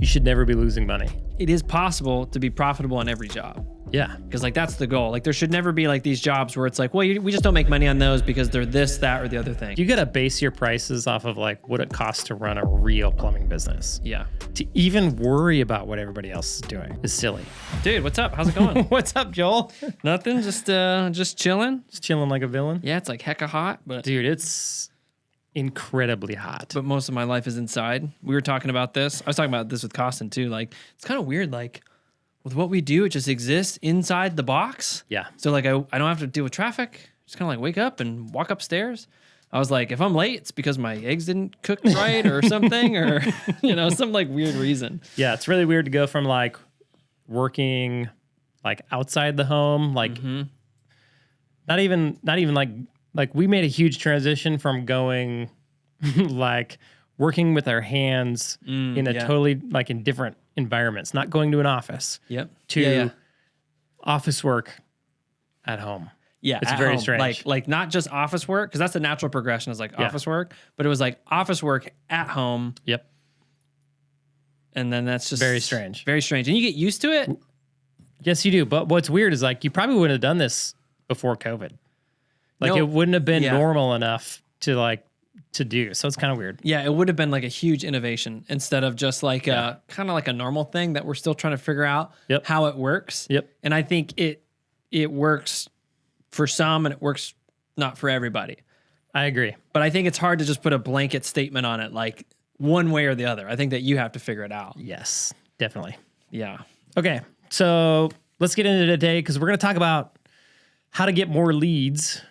you should never be losing money. It is possible to be profitable on every job. Yeah. Because like that's the goal. Like there should never be like these jobs where it's like, well, we just don't make money on those because they're this, that, or the other thing. You got to base your prices off of like what it costs to run a real plumbing business. Yeah. To even worry about what everybody else is doing is silly. Dude, what's up? How's it going? What's up, Joel? Nothing. Just chilling. Just chilling like a villain. Yeah, it's like hecka hot, but Dude, it's incredibly hot. but most of my life is inside. We were talking about this. I was talking about this with Costin too. Like it's kind of weird. Like with what we do, it just exists inside the box. Yeah. So like I don't have to deal with traffic. Just kind of like wake up and walk upstairs. I was like, if I'm late, it's because my eggs didn't cook right or something, or some like weird reason. Yeah, it's really weird to go from like working like outside the home, like not even like we made a huge transition from going like working with our hands in a totally like in different environments, not going to an office. Yep. To office work at home. Yeah, it's very home. strange. Like not just office work, because that's the natural progression is like office work, but it was like office work at home. Yep. And then that's just very strange. Very strange. And you get used to it. Yes, you do. But what's weird is like you probably wouldn't have done this before COVID. Like it wouldn't have been normal enough to do. So it's kind of weird. Yeah, it would have been like a huge innovation instead of just like a kind of like a normal thing that we're still trying to figure out how it works. Yep. And I think it works for some and it works not for everybody. I agree. But I think it's hard to just put a blanket statement on it like one way or the other. I think that you have to figure it out. Yes, definitely. Yeah. Okay, so let's get into it today because we're going to talk about how to get more leads.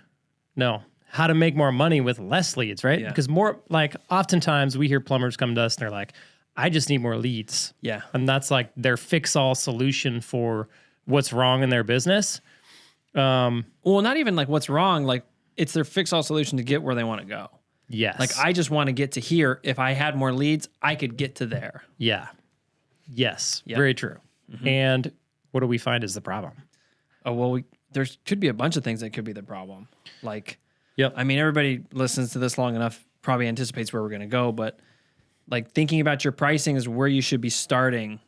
No, how to make more money with less leads, right? Yeah. Because more like oftentimes we hear plumbers come to us and they're like, I just need more leads. Yeah. And that's like their fix-all solution for what's wrong in their business. Well, not even like what's wrong. Like it's their fix-all solution to get where they want to go. Yes. Like I just want to get to here. If I had more leads, I could get to there. Yeah. Yes. Yep. Very true. And what do we find is the problem? Oh, well, there could be a bunch of things that could be the problem. Like, I mean, everybody listens to this long enough, probably anticipates where we're going to go, but like thinking about your pricing is where you should be starting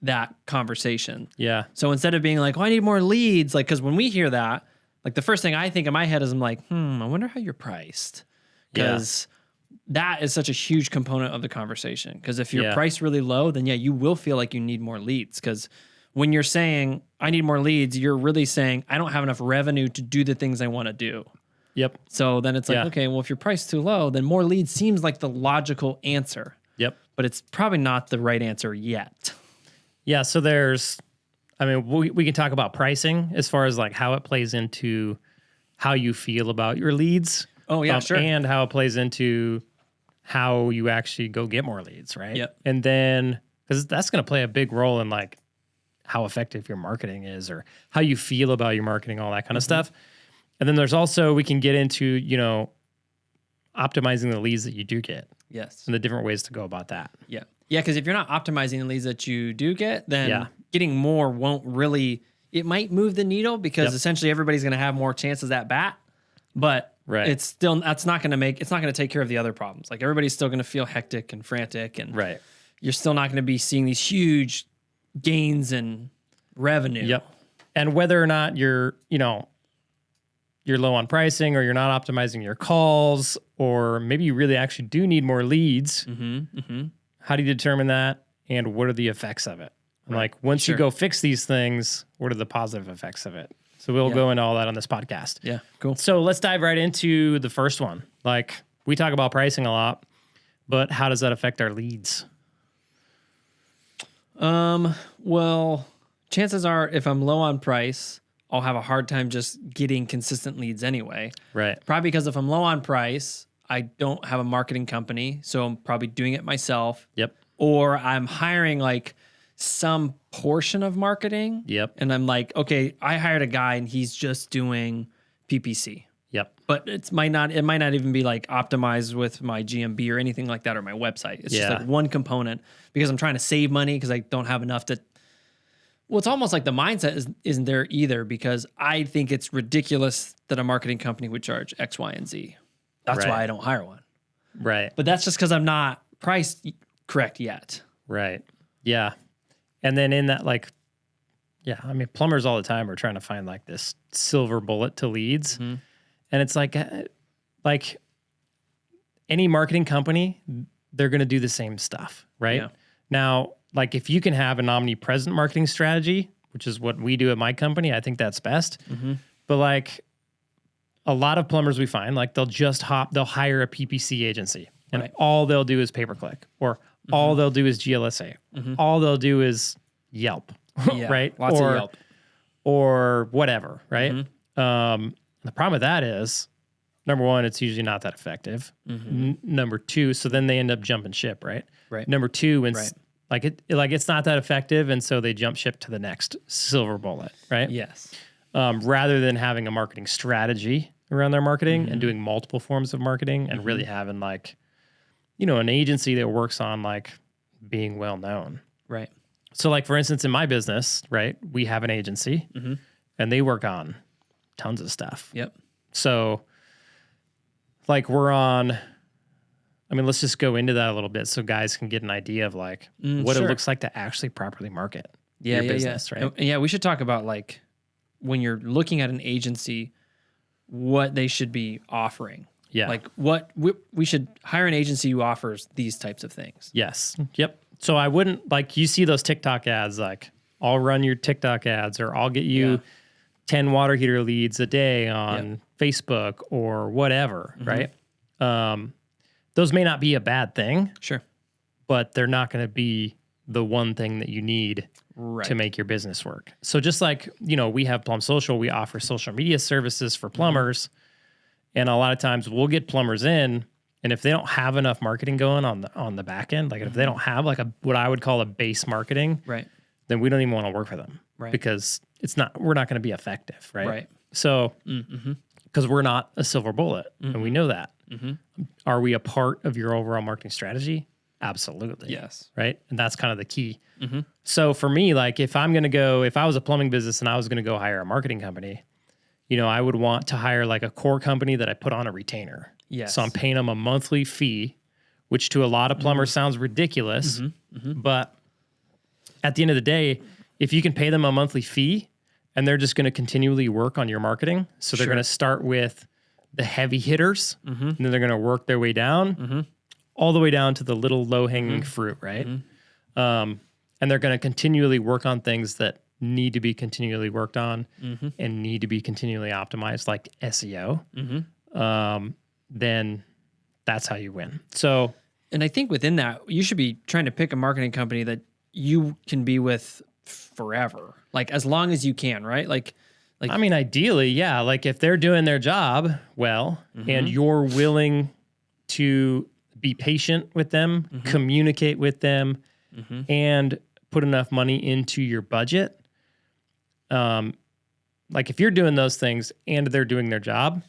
that conversation. Yeah. So instead of being like, oh, I need more leads, like, because when we hear that, like the first thing I think in my head is I'm like, I wonder how you're priced. Because that is such a huge component of the conversation. Because if you're priced really low, then you will feel like you need more leads. Because when you're saying, I need more leads, you're really saying, I don't have enough revenue to do the things I want to do. Yep. So then it's like, okay, well, if your price too low, then more leads seems like the logical answer. Yep. But it's probably not the right answer yet. Yeah. So we can talk about pricing as far as like how it plays into how you feel about your leads. Oh, yeah, sure. And how it plays into how you actually go get more leads, right? Yep. And then, because that's going to play a big role in like how effective your marketing is or how you feel about your marketing, all that kind of stuff. And then there's also, we can get into, optimizing the leads that you do get. Yes. And the different ways to go about that. Yeah. Yeah, because if you're not optimizing the leads that you do get, then getting more won't really, it might move the needle because essentially everybody's going to have more chances at bat, but it's still, it's not going to take care of the other problems. Like everybody's still going to feel hectic and frantic and you're still not going to be seeing these huge gains in revenue. Yep. And whether or not you're low on pricing or you're not optimizing your calls, or maybe you really actually do need more leads. How do you determine that? And what are the effects of it? Right. Like once you go fix these things, what are the positive effects of it? So we'll go into all that on this podcast. Yeah, cool. So let's dive right into the first one. Like we talk about pricing a lot, but how does that affect our leads? Well, chances are if I'm low on price, I'll have a hard time just getting consistent leads anyway. Right. Probably because if I'm low on price, I don't have a marketing company, so I'm probably doing it myself. Yep. Or I'm hiring like some portion of marketing. Yep. And I'm like, okay, I hired a guy and he's just doing PPC. Yep. But it might not even be like optimized with my GMB or anything like that or my website. It's just like one component because I'm trying to save money because I don't have enough to. Well, it's almost like the mindset isn't there either because I think it's ridiculous that a marketing company would charge X, Y, and Z. That's why I don't hire one. Right. But that's just because I'm not priced correct yet. Right. Yeah. And then in that, like, yeah, I mean, plumbers all the time are trying to find like this silver bullet to leads. And it's like any marketing company, they're going to do the same stuff, right? Yeah. Now, like if you can have an omnipresent marketing strategy, which is what we do at my company, I think that's best. But like a lot of plumbers we find, like they'll hire a PPC agency and all they'll do is pay-per-click, or all they'll do is GLSA. All they'll do is Yelp, right? Lots of Yelp. Or whatever, right? The problem with that is, number one, it's usually not that effective. Number two, so then they end up jumping ship, right? Number two, it's not that effective, and so they jump ship to the next silver bullet, right? Yes. Rather than having a marketing strategy around their marketing and doing multiple forms of marketing and really having like, an agency that works on like being well known. Right. So like, for instance, in my business, right, we have an agency and they work on tons of stuff. Yep. So like let's just go into that a little bit so guys can get an idea of like what it looks like to actually properly market your business, right? Yeah, we should talk about like when you're looking at an agency, what they should be offering. Yeah. Like what we should hire an agency who offers these types of things. Yes. Yep. So I wouldn't, like, you see those TikTok ads, like I'll run your TikTok ads, or I'll get you 10 water heater leads a day on Facebook or whatever, right? Those may not be a bad thing. Sure. But they're not going to be the one thing that you need to make your business work. So just like, we have Plum Social, we offer social media services for plumbers. And a lot of times we'll get plumbers in, and if they don't have enough marketing going on the back end, like if they don't have like what I would call a base marketing, then we don't even want to work for them, because we're not going to be effective, right? So, because we're not a silver bullet, and we know that. Are we a part of your overall marketing strategy? Absolutely. Yes. Right. And that's kind of the key. So for me, like if I was a plumbing business and I was going to go hire a marketing company, I would want to hire like a core company that I put on a retainer. Yes. So I'm paying them a monthly fee, which to a lot of plumbers sounds ridiculous. But at the end of the day, if you can pay them a monthly fee and they're just going to continually work on your marketing. So they're going to start with the heavy hitters, and then they're going to work their way down, all the way down to the little low-hanging fruit, right? And they're going to continually work on things that need to be continually worked on and need to be continually optimized, like SEO. Then that's how you win. So, and I think within that, you should be trying to pick a marketing company that you can be with forever, like as long as you can, right? Like I mean, ideally, yeah. Like if they're doing their job well and you're willing to be patient with them, communicate with them, and put enough money into your budget. Like if you're doing those things and they're doing their job,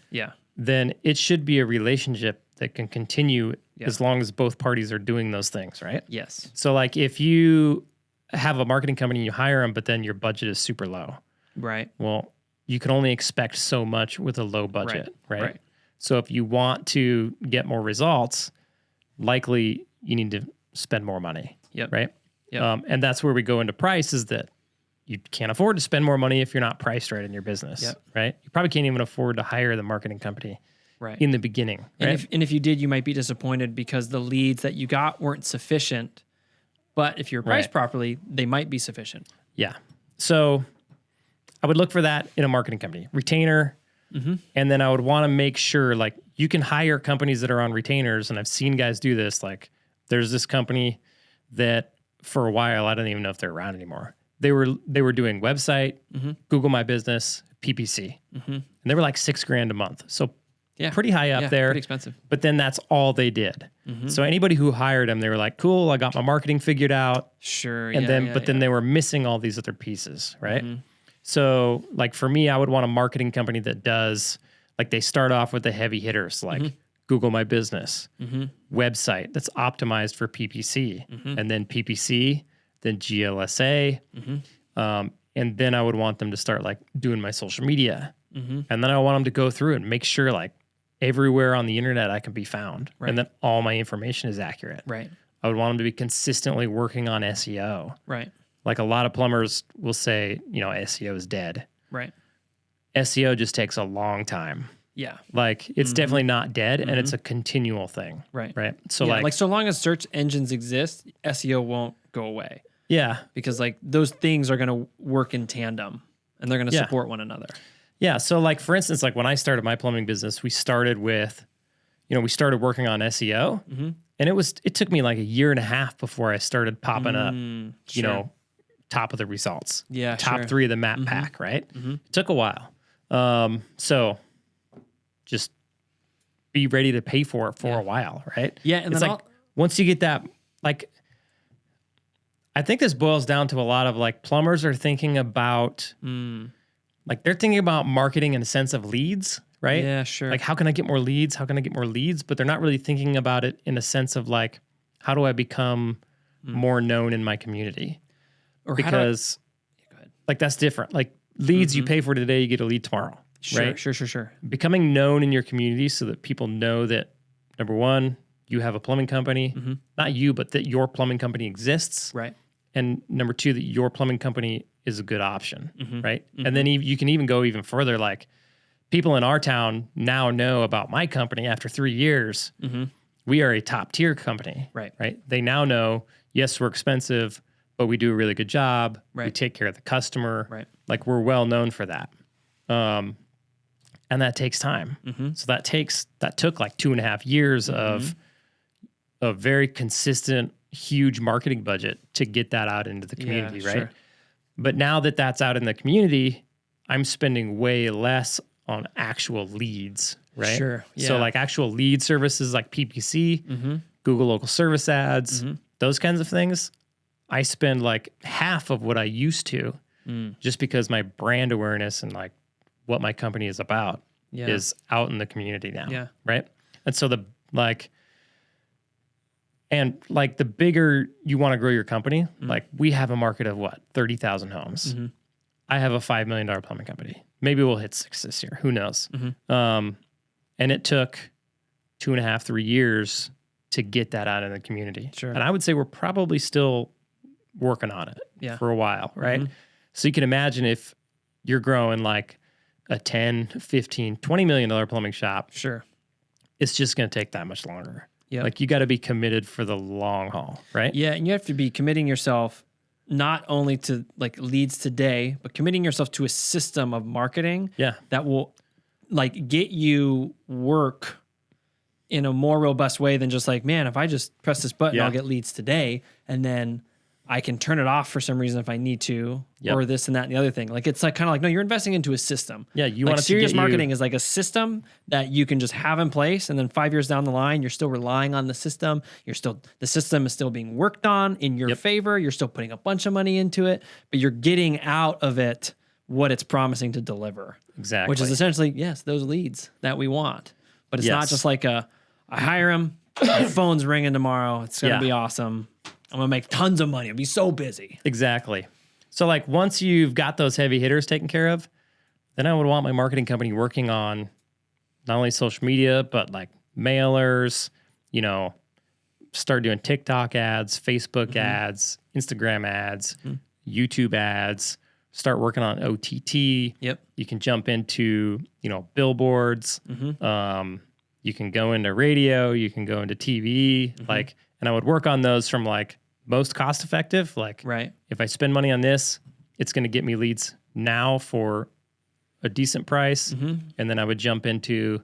then it should be a relationship that can continue as long as both parties are doing those things, right? Yes. So like if you have a marketing company and you hire them, but then your budget is super low. Right. Well, you can only expect so much with a low budget, right? So if you want to get more results, likely you need to spend more money, right? And that's where we go into price, is that you can't afford to spend more money if you're not priced right in your business, right? You probably can't even afford to hire the marketing company in the beginning, right? And if you did, you might be disappointed because the leads that you got weren't sufficient. But if you're priced properly, they might be sufficient. Yeah. So I would look for that in a marketing company, retainer. And then I would want to make sure, like, you can hire companies that are on retainers. And I've seen guys do this. Like there's this company that for a while, I don't even know if they're around anymore. They were doing website, Google My Business, PPC. And they were like $6,000 a month. So pretty high up there. Pretty expensive. But then that's all they did. So anybody who hired them, they were like, cool, I got my marketing figured out. Sure. And then they were missing all these other pieces, right? So like for me, I would want a marketing company that does, like they start off with the heavy hitters, like Google My Business, website that's optimized for PPC, and then PPC, then GLSA. And then I would want them to start like doing my social media. And then I want them to go through and make sure like everywhere on the internet I can be found, and that all my information is accurate. Right. I would want them to be consistently working on SEO. Right. Like a lot of plumbers will say, SEO is dead. Right. SEO just takes a long time. Yeah. Like it's definitely not dead, and it's a continual thing. Right. Right. So like so long as search engines exist, SEO won't go away. Yeah. Because like those things are going to work in tandem and they're going to support one another. Yeah. So like, for instance, like when I started my plumbing business, we started with, we started working on SEO, and it took me like a year and a half before I started popping up, top of the results. Yeah. Top 3 of the map pack. Right. It took a while. So just be ready to pay for it for a while. Right. Yeah. And it's then like, once you get that, like, I think this boils down to a lot of like plumbers are thinking about, like they're thinking about marketing in a sense of leads, right? Yeah, sure. Like how can I get more leads? How can I get more leads? But they're not really thinking about it in a sense of like, how do I become more known in my community? Or because like that's different. Like leads you pay for today, you get a lead tomorrow, right? Sure. Becoming known in your community so that people know that, number one, you have a plumbing company, not you, but that your plumbing company exists. Right. And number 2, that your plumbing company is a good option, right? And then you can even go even further. Like people in our town now know about my company after 3 years. We are a top tier company, Right. They now know, yes, we're expensive, but we do a really good job. Right. We take care of the customer. Right. Like we're well known for that. And that takes time. So that took like 2.5 years of a very consistent, huge marketing budget to get that out into the community, right? Sure. But now that that's out in the community, I'm spending way less on actual leads, right? Sure. Yeah. So like actual lead services like PPC, Google Local Service Ads, those kinds of things, I spend like half of what I used to just because my brand awareness and like what my company is about is out in the community now, right? And so the bigger you want to grow your company, like we have a market of 30,000 homes. I have a $5 million plumbing company. Maybe we'll hit 6 this year. Who knows? And it took 2.5, 3 years to get that out in the community. Sure. And I would say we're probably still working on it for a while, right? So you can imagine if you're growing like a 10, 15, $20 million plumbing shop, it's just going to take that much longer. Yeah. Like you got to be committed for the long haul, right? Yeah. And you have to be committing yourself not only to like leads today, but committing yourself to a system of marketing that will like get you work in a more robust way than just like, man, if I just press this button, I'll get leads today. And then I can turn it off for some reason if I need to, or this and that and the other thing. Like it's like kind of like, no, you're investing into a system. Yeah, you like want serious marketing is like a system that you can just have in place, and then 5 years down the line, you're still relying on the system. The system is still being worked on in your favor. You're still putting a bunch of money into it, but you're getting out of it what it's promising to deliver. Exactly. Which is essentially, those leads that we want. But it's not just like I hire them, my phone's ringing tomorrow. It's going to be awesome. I'm going to make tons of money. I'll be so busy. Exactly. So like once you've got those heavy hitters taken care of, then I would want my marketing company working on not only social media, but like mailers, start doing TikTok ads, Facebook ads, Instagram ads, YouTube ads, start working on OTT. Yep. You can jump into, billboards. You can go into radio, you can go into TV, and I would work on those from like most cost effective. Like if I spend money on this, it's going to get me leads now for a decent price. And then I would jump into,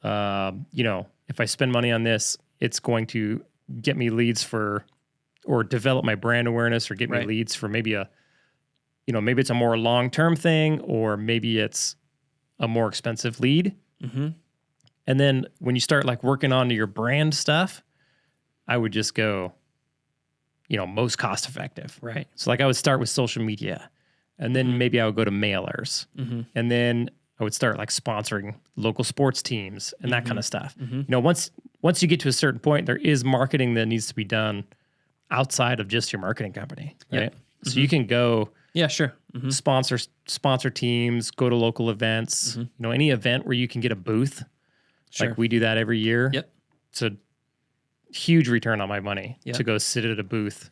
if I spend money on this, it's going to get me leads or develop my brand awareness or get me leads for maybe maybe it's a more long-term thing, or maybe it's a more expensive lead. And then when you start like working on your brand stuff, I would just go, most cost effective. Right. So like I would start with social media, and then maybe I would go to mailers, and then I would start like sponsoring local sports teams and that kind of stuff. Once you get to a certain point, there is marketing that needs to be done outside of just your marketing company, right? So you can go sponsor teams, go to local events, any event where you can get a booth. Like we do that every year. Yep. To huge return on my money to go sit at a booth.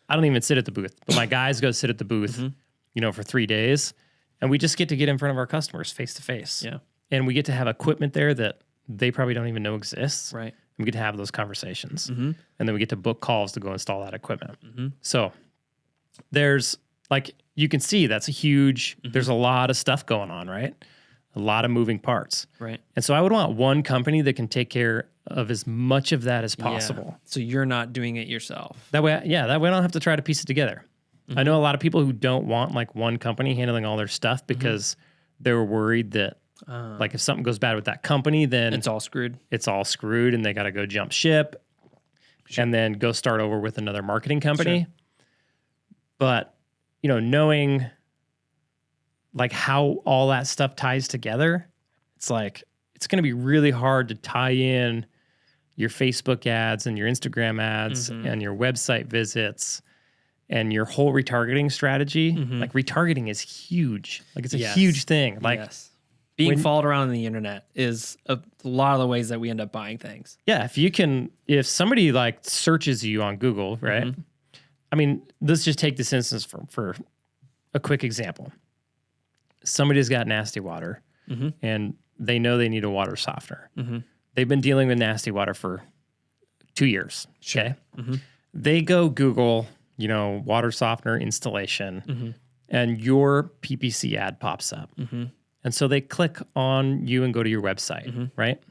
I don't even sit at the booth, but my guys go sit at the booth, for 3 days, and we just get to get in front of our customers face to face. Yeah. And we get to have equipment there that they probably don't even know exists. Right. And we get to have those conversations. And then we get to book calls to go install that equipment. So there's you can see that's a huge, there's a lot of stuff going on, right? A lot of moving parts. Right. And so I would want one company that can take care of as much of that as possible. Yeah. So you're not doing it yourself. That way I don't have to try to piece it together. I know a lot of people who don't want one company handling all their stuff because they're worried that if something goes bad with that company, then it's all screwed. It's all screwed and they got to go jump ship and then go start over with another marketing company. Sure. But, knowing how all that stuff ties together, it's it's going to be really hard to tie in your Facebook ads and your Instagram ads and your website visits and your whole retargeting strategy. Retargeting is huge. It's a huge thing. Being followed around on the internet is a lot of the ways that we end up buying things. Yeah. If somebody searches you on Google, right? I mean, let's just take this instance for a quick example. Somebody's got nasty water and they know they need a water softener. They've been dealing with nasty water for 2 years. Okay. They go Google, water softener installation and your PPC ad pops up. And so they click on you and go to your website, right?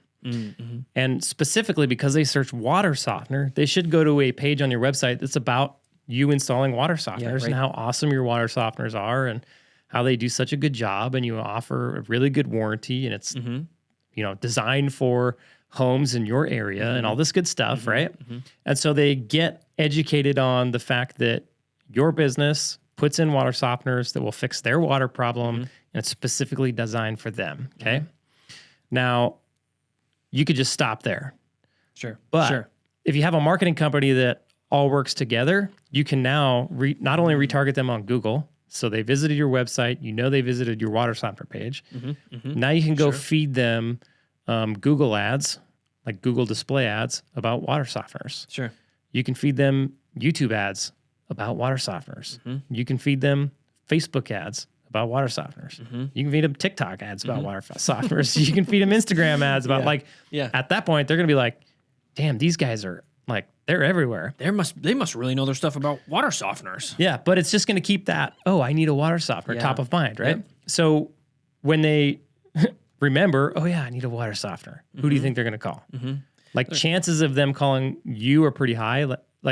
And specifically because they search water softener, they should go to a page on your website that's about you installing water softeners and how awesome your water softeners are and how they do such a good job, and you offer a really good warranty, and it's designed for homes in your area and all this good stuff, right? And so they get educated on the fact that your business puts in water softeners that will fix their water problem, and it's specifically designed for them, okay? Now, you could just stop there. Sure. But if you have a marketing company that all works together, you can now not only retarget them on Google, so they visited your website, they visited your water softener page. Now you can go feed them Google ads, like Google display ads about water softeners. Sure. You can feed them YouTube ads about water softeners. You can feed them Facebook ads about water softeners. You can feed them TikTok ads about water softeners. You can feed them Instagram ads about at that point, they're going to be like, damn, these guys are they're everywhere. They must really know their stuff about water softeners. Yeah, but it's just going to keep that, I need a water softener top of mind, right? Yep. So when they remember, I need a water softener, who do you think they're going to call? Chances of them calling you are pretty high.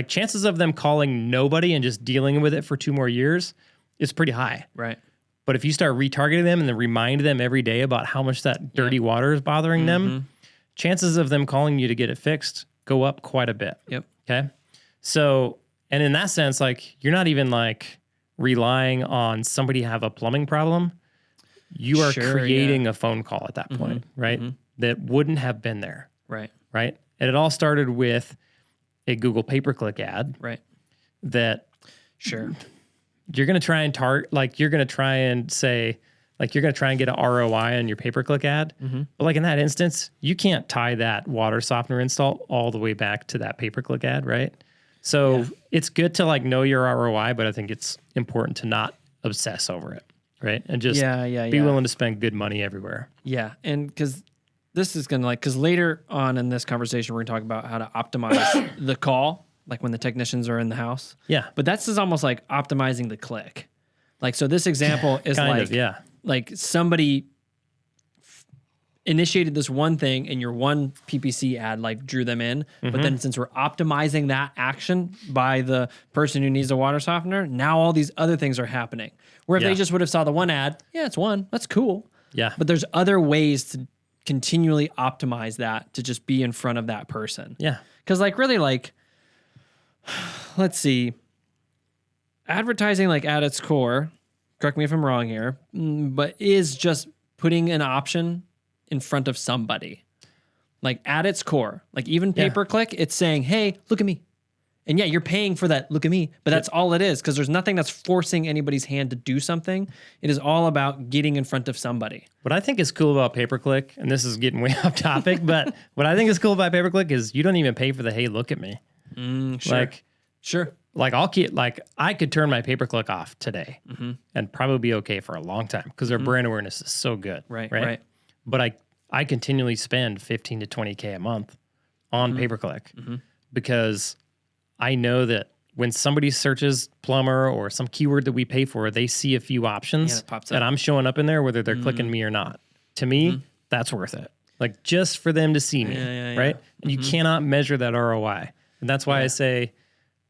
Chances of them calling nobody and just dealing with it for 2 more years is pretty high. Right. But if you start retargeting them and then remind them every day about how much that dirty water is bothering them, chances of them calling you to get it fixed go up quite a bit. Yep. Okay. So, and in that sense, you're not even relying on somebody have a plumbing problem. You are creating a phone call at that point, right? That wouldn't have been there. Right. Right. And it all started with a Google pay-per-click ad. Right. That you're going to try and you're going to try and say, you're going to try and get an ROI on your pay-per-click ad. But in that instance, you can't tie that water softener install all the way back to that pay-per-click ad, right? So it's good to know your ROI, but I think it's important to not obsess over it, right? And just be willing to spend good money everywhere. Yeah, and because this is going to because later on in this conversation, we're going to talk about how to optimize the call, when the technicians are in the house. Yeah. But that's just almost optimizing the click. So this example is somebody initiated this one thing and your one PPC ad drew them in. But then since we're optimizing that action by the person who needs a water softener, now all these other things are happening. Where if they just would have saw the one ad, it's one, that's cool. Yeah. But there's other ways to continually optimize that to just be in front of that person. Yeah. Because let's see, advertising at its core, correct me if I'm wrong here, but is just putting an option in front of somebody. At its core, even pay-per-click, it's saying, hey, look at me. And yeah, you're paying for that. Look at me. But that's all it is, because there's nothing that's forcing anybody's hand to do something. It is all about getting in front of somebody. What I think is cool about pay-per-click, and this is getting way off topic, but what I think is cool about pay-per-click is you don't even pay for the, hey, look at me. Sure. Like I could turn my pay-per-click off today and probably be okay for a long time because their brand awareness is so good. Right. But I continually spend 15 to 20K a month on pay-per-click because I know that when somebody searches plumber or some keyword that we pay for, they see a few options and I'm showing up in there, whether they're clicking me or not. To me, that's worth it. Like just for them to see me, right? You cannot measure that ROI. And that's why I say,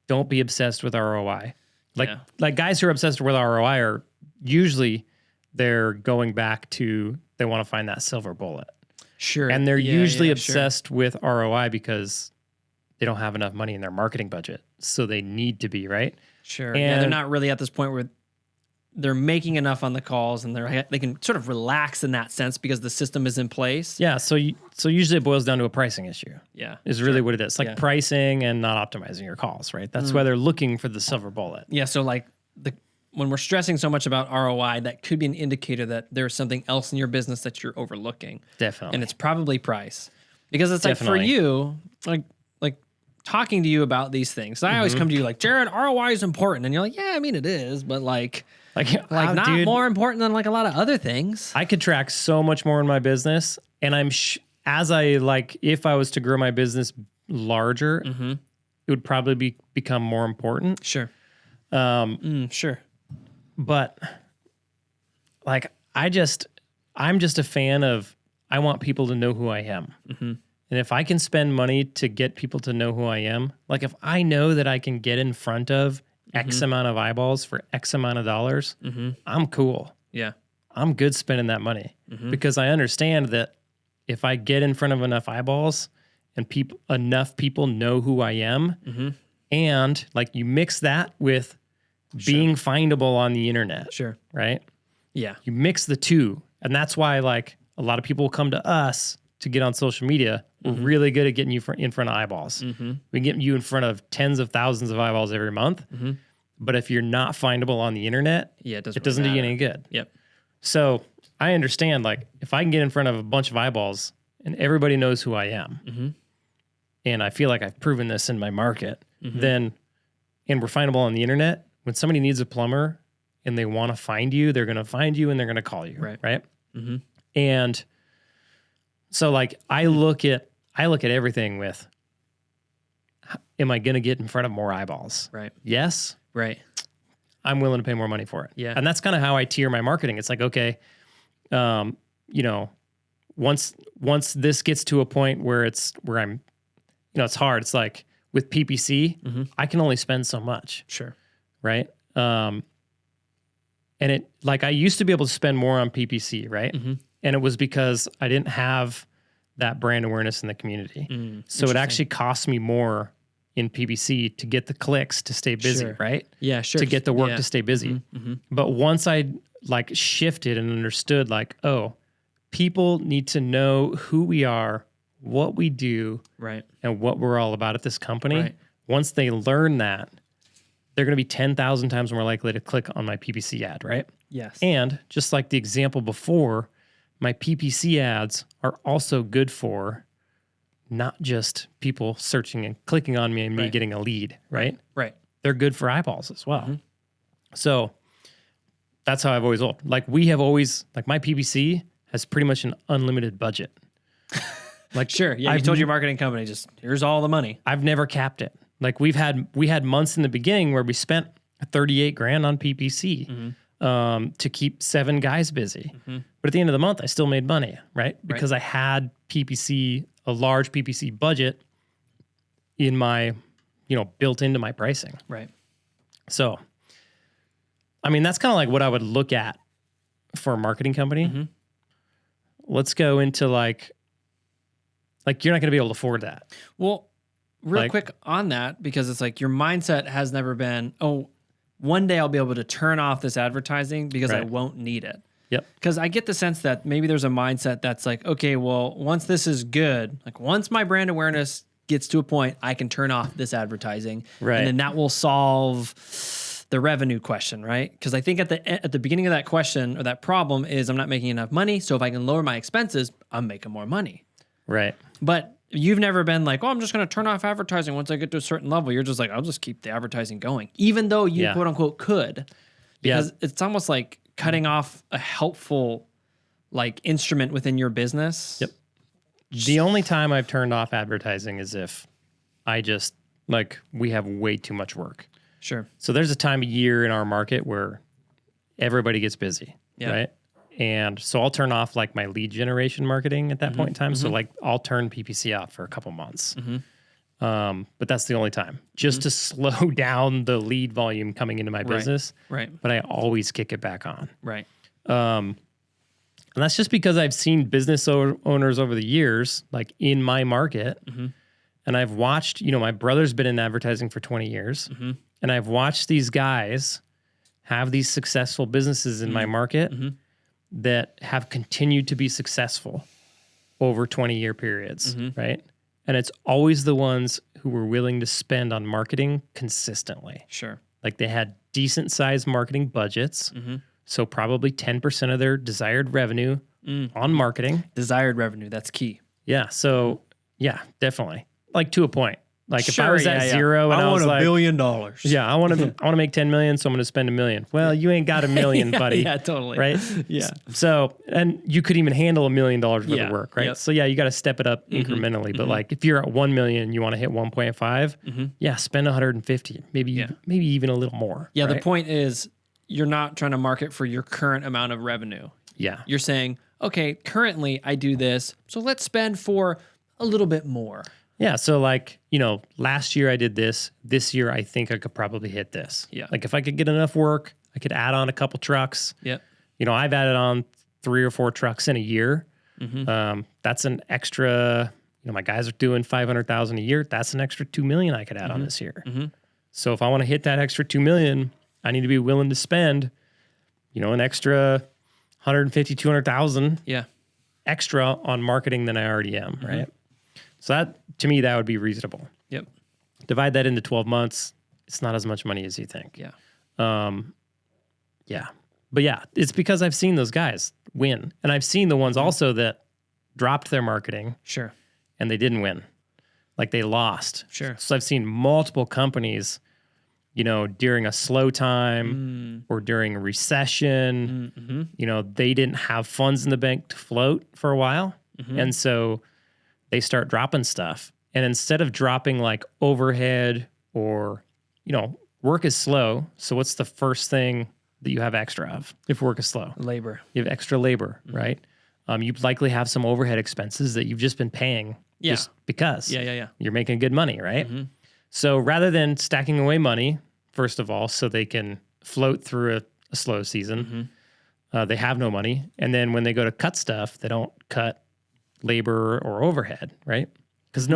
don't be obsessed with ROI. Like guys who are obsessed with ROI are usually they're going back to, they want to find that silver bullet. Sure. And they're usually obsessed with ROI because they don't have enough money in their marketing budget. So they need to be, right? Sure. And they're not really at this point where they're making enough on the calls and they can sort of relax in that sense because the system is in place. Yeah. So usually it boils down to a pricing issue. Yeah. Is really what it is. Like pricing and not optimizing your calls, right? That's why they're looking for the silver bullet. Yeah. So like when we're stressing so much about ROI, that could be an indicator that there's something else in your business that you're overlooking. Definitely. And it's probably price. Because it's like for you, like talking to you about these things, I always come to you like, Jared, ROI is important. And you're like, yeah, I mean, it is, but like not more important than like a lot of other things. I could track so much more in my business. And if I was to grow my business larger, it would probably become more important. Sure. Sure. But like, I'm just a fan of, I want people to know who I am. And if I can spend money to get people to know who I am, like if I know that I can get in front of X amount of eyeballs for X amount of dollars, I'm cool. Yeah. I'm good spending that money because I understand that if I get in front of enough eyeballs and enough people know who I am, and like you mix that with being findable on the internet. Sure. Right? Yeah. You mix the two. And that's why like a lot of people come to us to get on social media. We're really good at getting you in front of eyeballs. We get you in front of tens of thousands of eyeballs every month. But if you're not findable on the internet, it doesn't do you any good. Yep. So I understand, like, if I can get in front of a bunch of eyeballs and everybody knows who I am, and I feel like I've proven this in my market, and we're findable on the internet, when somebody needs a plumber and they want to find you, they're going to find you and they're going to call you. Right. And so like, I look at everything with, am I going to get in front of more eyeballs? Right. Yes. Right. I'm willing to pay more money for it. Yeah. And that's kind of how I tier my marketing. It's like, okay, once this gets to a point where I'm, it's hard. It's like with PPC, I can only spend so much. Sure. Right. And I used to be able to spend more on PPC. Right. And it was because I didn't have that brand awareness in the community. So it actually cost me more in PPC to get the clicks to stay busy, right? Yeah, sure. To get the work to stay busy. But once I like shifted and understood like, oh, people need to know who we are, what we do, right, and what we're all about at this company. Right. Once they learn that, they're going to be 10,000 times more likely to click on my PPC ad, right? Yes. And just like the example before, my PPC ads are also good for not just people searching and clicking on me and me getting a lead, right? Right. They're good for eyeballs as well. So that's how I've always looked. Like we have always, like my PPC has pretty much an unlimited budget. Like sure, yeah. You told your marketing company, just here's all the money. I've never capped it. Like we had months in the beginning where we spent $38,000 on PPC to keep 7 guys busy. But at the end of the month, I still made money, right? Because I had PPC, a large PPC budget in my, built into my pricing. Right. So, I mean, that's kind of like what I would look at for a marketing company. Let's go into like you're not going to be able to afford that. Well, real quick on that, because it's like your mindset has never been, oh, one day I'll be able to turn off this advertising because I won't need it. Yep. Because I get the sense that maybe there's a mindset that's like, okay, well, once this is good, like once my brand awareness gets to a point, I can turn off this advertising. Right. And then that will solve the revenue question, right? Because I think at the beginning of that question or that problem is I'm not making enough money. So if I can lower my expenses, I'm making more money. Right. But you've never been like, oh, I'm just going to turn off advertising once I get to a certain level. You're just like, I'll just keep the advertising going, even though you quote unquote could, because it's almost like cutting off a helpful like instrument within your business. Yep. The only time I've turned off advertising is if I just like we have way too much work. Sure. So there's a time of year in our market where everybody gets busy, right? And so I'll turn off like my lead generation marketing at that point in time. So like I'll turn PPC off for a couple months. But that's the only time, just to slow down the lead volume coming into my business. Right. But I always kick it back on. Right. And that's just because I've seen business owners over the years, like in my market, and I've watched, you know, my brother's been in advertising for 20 years, and I've watched these guys have these successful businesses in my market that have continued to be successful over 20-year periods, right? And it's always the ones who were willing to spend on marketing consistently. Sure. Like they had decent sized marketing budgets. So probably 10% of their desired revenue on marketing. Desired revenue, that's key. Yeah. So yeah, definitely. Like to a point. Like if I was at zero and I was like, $1 billion. Yeah, I want to make 10 million, so I'm going to spend $1 million. Well, you ain't got $1 million, buddy. Yeah, totally. Right? Yeah. So, and you could even handle $1 million worth of work, right? So yeah, you got to step it up incrementally. But like if you're at 1 million, you want to hit 1.5, yeah, spend 150, maybe even a little more. Yeah, right? the point is you're not trying to market for your current amount of revenue. Yeah. You're saying, okay, currently I do this, so let's spend for a little bit more. Yeah. So like, you know, last year I did this. This year I think I could probably hit this. Yeah. Like if I could get enough work, I could add on a couple trucks. Yeah. You know, I've added on 3 or 4 trucks in a year. That's an extra, you know, my guys are doing 500,000 a year. That's an extra 2 million I could add on this year. So if I want to hit that extra 2 million, I need to be willing to spend, you know, an extra 150, 200,000 extra on marketing than I already am. Right. So that, to me, that would be reasonable. Yep. Divide that into 12 months. It's not as much money as you think. Yeah. Yeah. But yeah, it's because I've seen those guys win. And I've seen the ones also that dropped their marketing. Sure. And they didn't win. Like they lost. Sure. So I've seen multiple companies, you know, during a slow time or during a recession, you know, they didn't have funds in the bank to float for a while. And so they start dropping stuff. And instead of dropping like overhead or, you know, work is slow. So what's the first thing that you have extra of if work is slow? Labor. You have extra labor, right? You likely have some overhead expenses that you've just been paying just because you're making good money, right? So rather than stacking away money, first of all, so they can float through a slow season, they have no money. And then when they go to cut stuff, they don't cut labor or overhead, right? Because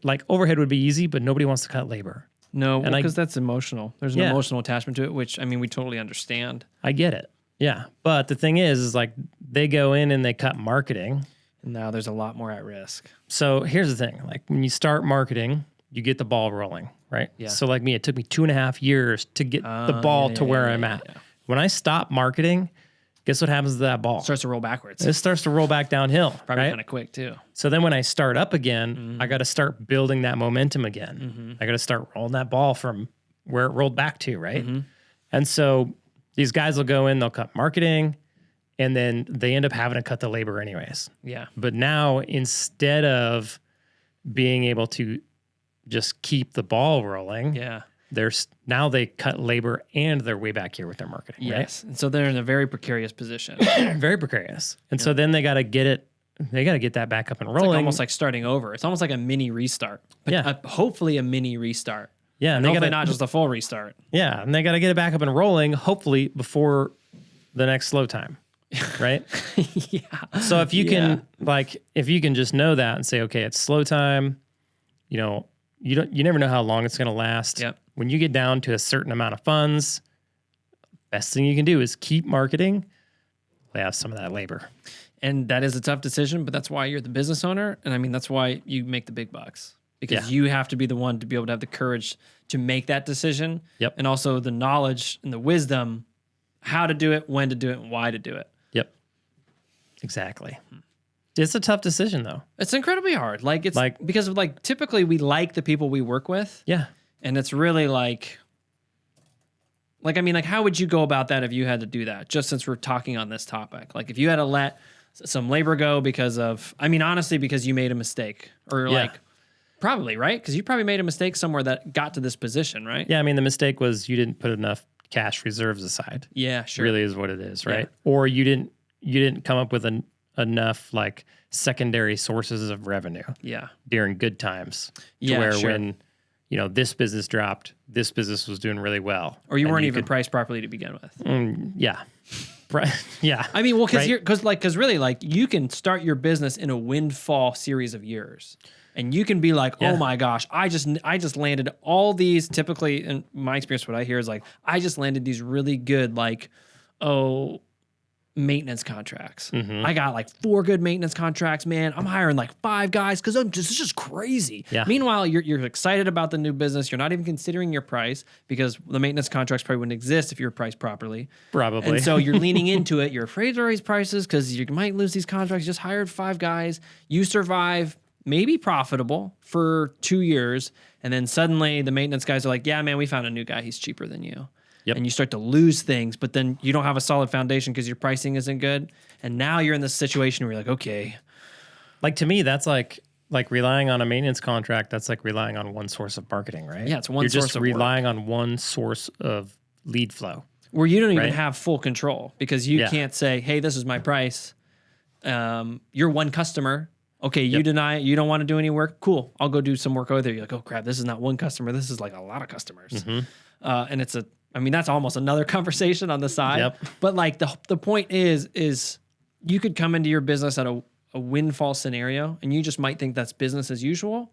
like overhead would be easy, but nobody wants to cut labor. No, because that's emotional. There's an emotional attachment to it, which, I mean, we totally understand. I get it. Yeah. But the thing is like they go in and they cut marketing. And now there's a lot more at risk. So here's the thing. Like when you start marketing, you get the ball rolling, right? Yeah. So like me, it took me 2.5 years to get the ball to where I'm at. Yeah. When I stop marketing, guess what happens to that ball? It starts to roll backwards. It starts to roll back downhill. Probably right? kind of quick too. So then when I start up again, I got to start building that momentum again. I got to start rolling that ball from where it rolled back to, right? And so these guys will go in, they'll cut marketing, and then they end up having to cut the labor anyways. Yeah. But now instead of being able to just keep the ball rolling, now they cut labor and they're way back here with their marketing. Yes. Right? And so they're in a very precarious position. Very precarious. And so then they got to get that back up and rolling. It's like almost like starting over. It's almost like a mini restart. But hopefully a mini restart. Yeah. And hopefully not just a full restart. Yeah. And they got to get it back up and rolling, hopefully before the next slow time. Right? So if you can if you can just know that and say, okay, it's slow time, you know, you never know how long it's going to last. Yep. When you get down to a certain amount of funds, best thing you can do is keep marketing, lay off some of that labor. And that is a tough decision, but that's why you're the business owner. And I mean, that's why you make the big bucks. because you have to be the one to be able to have the courage to make that decision. Yep. And also the knowledge and the wisdom, how to do it, when to do it, and why to do it. Yep. Exactly. It's a tough decision though. It's incredibly hard. Like it's like, because of like, typically we like the people we work with. Yeah. And it's really like, I mean, like, how would you go about that if you had to do that? Just since we're talking on this topic, like if you had to let some labor go because of, I mean, honestly, because you made a mistake or like probably, right? Because you probably made a mistake somewhere that got to this position, right? Yeah. I mean, the mistake was you didn't put enough cash reserves aside. Yeah, sure. Really is what it is, right? Yeah. Or you didn't come up with enough like secondary sources of revenue. Yeah. During good times. To where when, you know, this business dropped, this business was doing really well. Or you weren't even priced properly to begin with. Yeah. Yeah. I mean, well, because really, like, you can start your business in a windfall series of years. And you can be like, oh my gosh, I just landed all these, typically, in my experience, what I hear is like, I just landed these really good, like, maintenance contracts. Mm-hmm. I got like 4 good maintenance contracts, man. I'm hiring like 5 guys because it's just crazy. Yeah. Meanwhile, you're excited about the new business. You're not even considering your price because the maintenance contracts probably wouldn't exist if you were priced properly. Probably. And so you're leaning into it. You're afraid to raise prices because you might lose these contracts. You just hired 5 guys. You survive, maybe profitable for 2 years. And then suddenly the maintenance guys are like, yeah, man, we found a new guy. He's cheaper than you. Yep. And you start to lose things, but then you don't have a solid foundation because your pricing isn't good. And now you're in this situation where you're like, okay. Like to me, that's like relying on a maintenance contract. That's like relying on one source of marketing, right? Yeah, it's one source of work. You're just relying on one source of lead flow. Where you don't even have full control because you can't say, hey, this is my price. You're one customer. Okay, you deny it. You don't want to do any work. Cool. I'll go do some work over there. You're like, oh, crap, this is not one customer. This is like a lot of customers. Mm-hmm. And I mean, that's almost another conversation on the side. Yep. But like the point is you could come into your business at a windfall scenario and you just might think that's business as usual.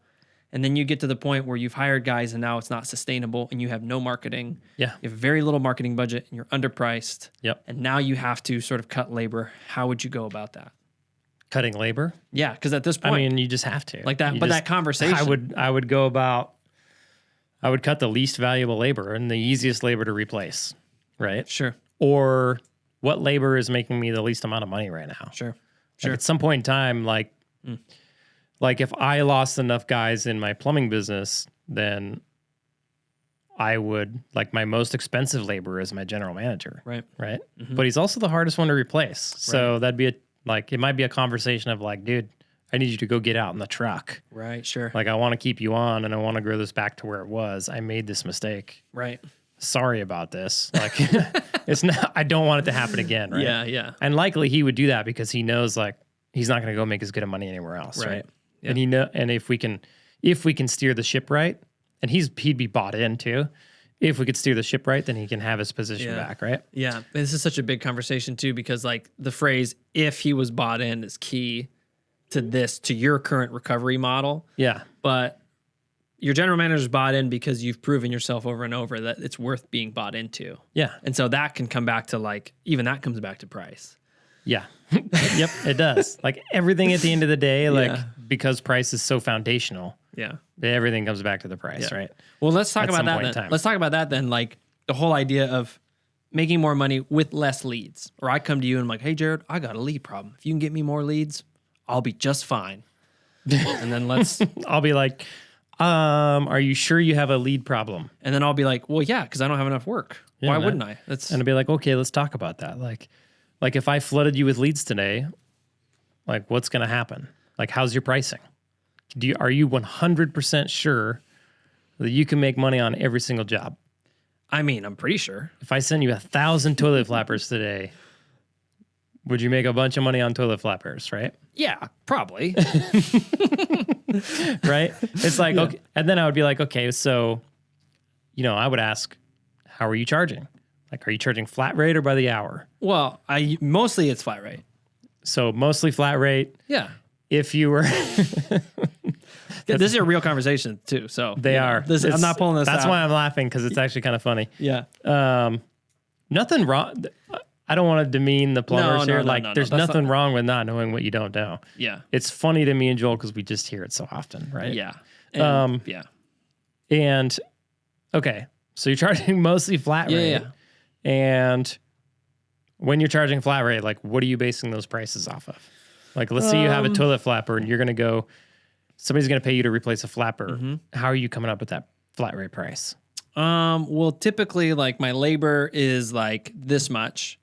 And then you get to the point where you've hired guys and now it's not sustainable and you have no marketing. Yeah. You have very little marketing budget and you're underpriced. Yep. And now you have to sort of cut labor. How would you go about that? Cutting labor? Yeah, because at this point, I mean, you just have to. Like that, that conversation. I would go about, I would cut the least valuable labor and the easiest labor to replace, right? Sure. Or what labor is making me the least amount of money right now? Sure. Like at some point in time, like if I lost enough guys in my plumbing business, then I would, like my most expensive labor is my general manager. Right. Right. Mm-hmm. But he's also the hardest one to replace. So that'd be it might be a conversation of like, dude, I need you to go get out in the truck. Right, sure. Like I want to keep you on and I want to grow this back to where it was. I made this mistake. Right. Sorry about this. Like it's not, I don't want it to happen again, right? Yeah, yeah. And likely he would do that because he knows like he's not going to go make as good of money anywhere else, right? Yep. And if we can steer the ship right, and he'd be bought in too. If we could steer the ship right, then he can have his position back, right? Yeah. This is such a big conversation too because like the phrase if he was bought in is key to your current recovery model. Yeah. But your general manager's bought in because you've proven yourself over and over that it's worth being bought into. Yeah. And so that can come back to like, even that comes back to price. Yeah. Yep, it does. Like everything at the end of the day, like because price is so foundational. Yeah. Everything comes back to the price, right? Well, let's talk about that then. Let's talk about that then. Like the whole idea of making more money with less leads. Or I come to you and I'm like, hey, Jared, I got a lead problem. If you can get me more leads, I'll be just fine. And then I'll be like, are you sure you have a lead problem? And then I'll be like, well, yeah, because I don't have enough work. Yeah, why wouldn't I? And I'll be like, okay, let's talk about that. Like if I flooded you with leads today, like what's going to happen? Like, how's your pricing? Are you 100% sure that you can make money on every single job? I mean, I'm pretty sure. If I send you 1,000 toilet flappers today, would you make a bunch of money on toilet flappers, right? Yeah, probably. Right? It's like, okay. And then I would be like, okay, so, I would ask, how are you charging? Like, are you charging flat rate or by the hour? Well, mostly it's flat rate. So mostly flat rate. Yeah. If you were... This is a real conversation too. So they are. I'm not pulling this out. That's why I'm laughing because it's actually kind of funny. Yeah. Nothing wrong. I don't want to demean the plumbers here. There's nothing wrong with not knowing what you don't know. Yeah. It's funny to me and Joel because we just hear it so often, right? Yeah. Yeah. And okay, so you're charging mostly flat rate. Yeah. And when you're charging flat rate, like what are you basing those prices off of? Like, let's say you have a toilet flapper and you're going to go, somebody's going to pay you to replace a flapper. How are you coming up with that flat rate price? Well, typically like my labor is like this much.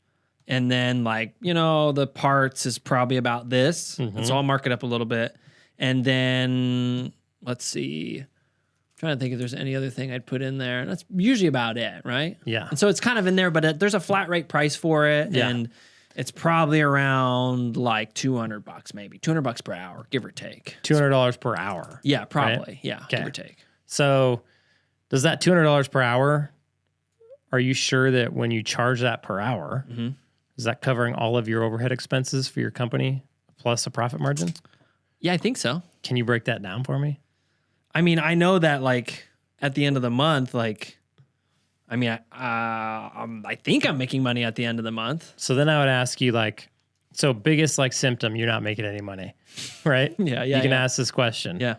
And then like, the parts is probably about this. And so I'll mark it up a little bit. And then let's see, I'm trying to think if there's any other thing I'd put in there. That's usually about it, right? Yeah. And so it's kind of in there, but there's a flat rate price for it. Yeah. And it's probably around like $200 maybe, $200 per hour, give or take. $200 per hour. Yeah, probably. Right? Yeah, Okay. give or take. So does that $200 per hour, are you sure that when you charge that per hour, is that covering all of your overhead expenses for your company plus a profit margin? Yeah, I think so. Can you break that down for me? I mean, I know that like at the end of the month, like, I mean, I think I'm making money at the end of the month. So then I would ask you like, so biggest like symptom, you're not making any money, right? Yeah. You can ask this question. Yeah.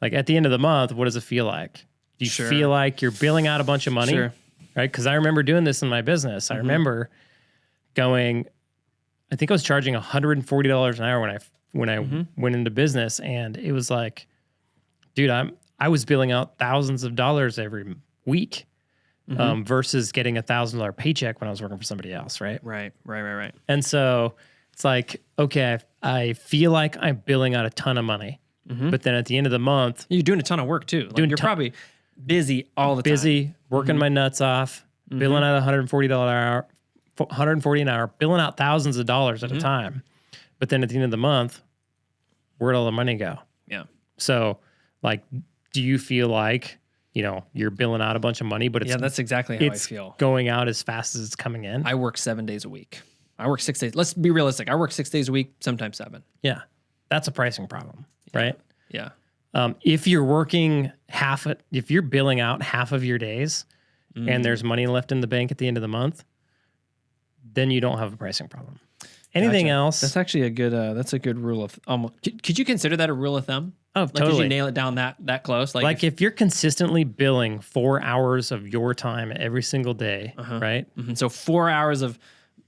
Like at the end of the month, what does it feel like? Do you feel like you're billing out a bunch of money? Sure. Right? Because I remember doing this in my business. I remember going, I think I was charging $140 an hour when I went into business, and it was like, dude, I was billing out thousands of dollars every week versus getting $1,000 paycheck when I was working for somebody else, right? Right. And so it's like, okay, I feel like I'm billing out a ton of money, but then at the end of the month, you're doing a ton of work too. Like you're probably busy all the time. Working my nuts off, billing out $140 an hour, billing out thousands of dollars at a time. But then at the end of the month, where'd all the money go? Yeah. So like, do you feel like, you're billing out a bunch of money, but it's, that's exactly how I feel. Going out as fast as it's coming in? I work 7 days a week. I work 6 days. Let's be realistic. I work 6 days a week, sometimes 7. Yeah. That's a pricing problem, right? Yeah. If you're working if you're billing out half of your days and there's money left in the bank at the end of the month, then you don't have a pricing problem. Anything else? That's actually a good rule of could you consider that a rule of thumb? Oh, like, totally. Could you nail it down that close? Like if you're consistently billing 4 hours of your time every single day, right? So 4 hours of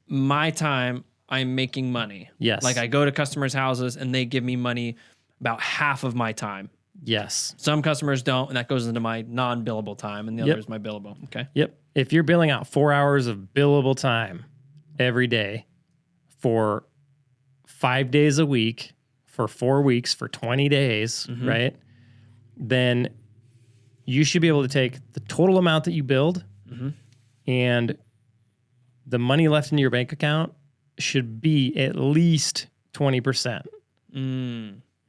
my time, I'm making money. Yes. Like I go to customers' houses and they give me money about half of my time. Yes. Some customers don't, and that goes into my non-billable time, and the other is my billable. Okay. Yep. If you're billing out 4 hours of billable time every day for 5 days a week, for 4 weeks, for 20 days, right? Then you should be able to take the total amount that you billed and the money left in your bank account should be at least 20%,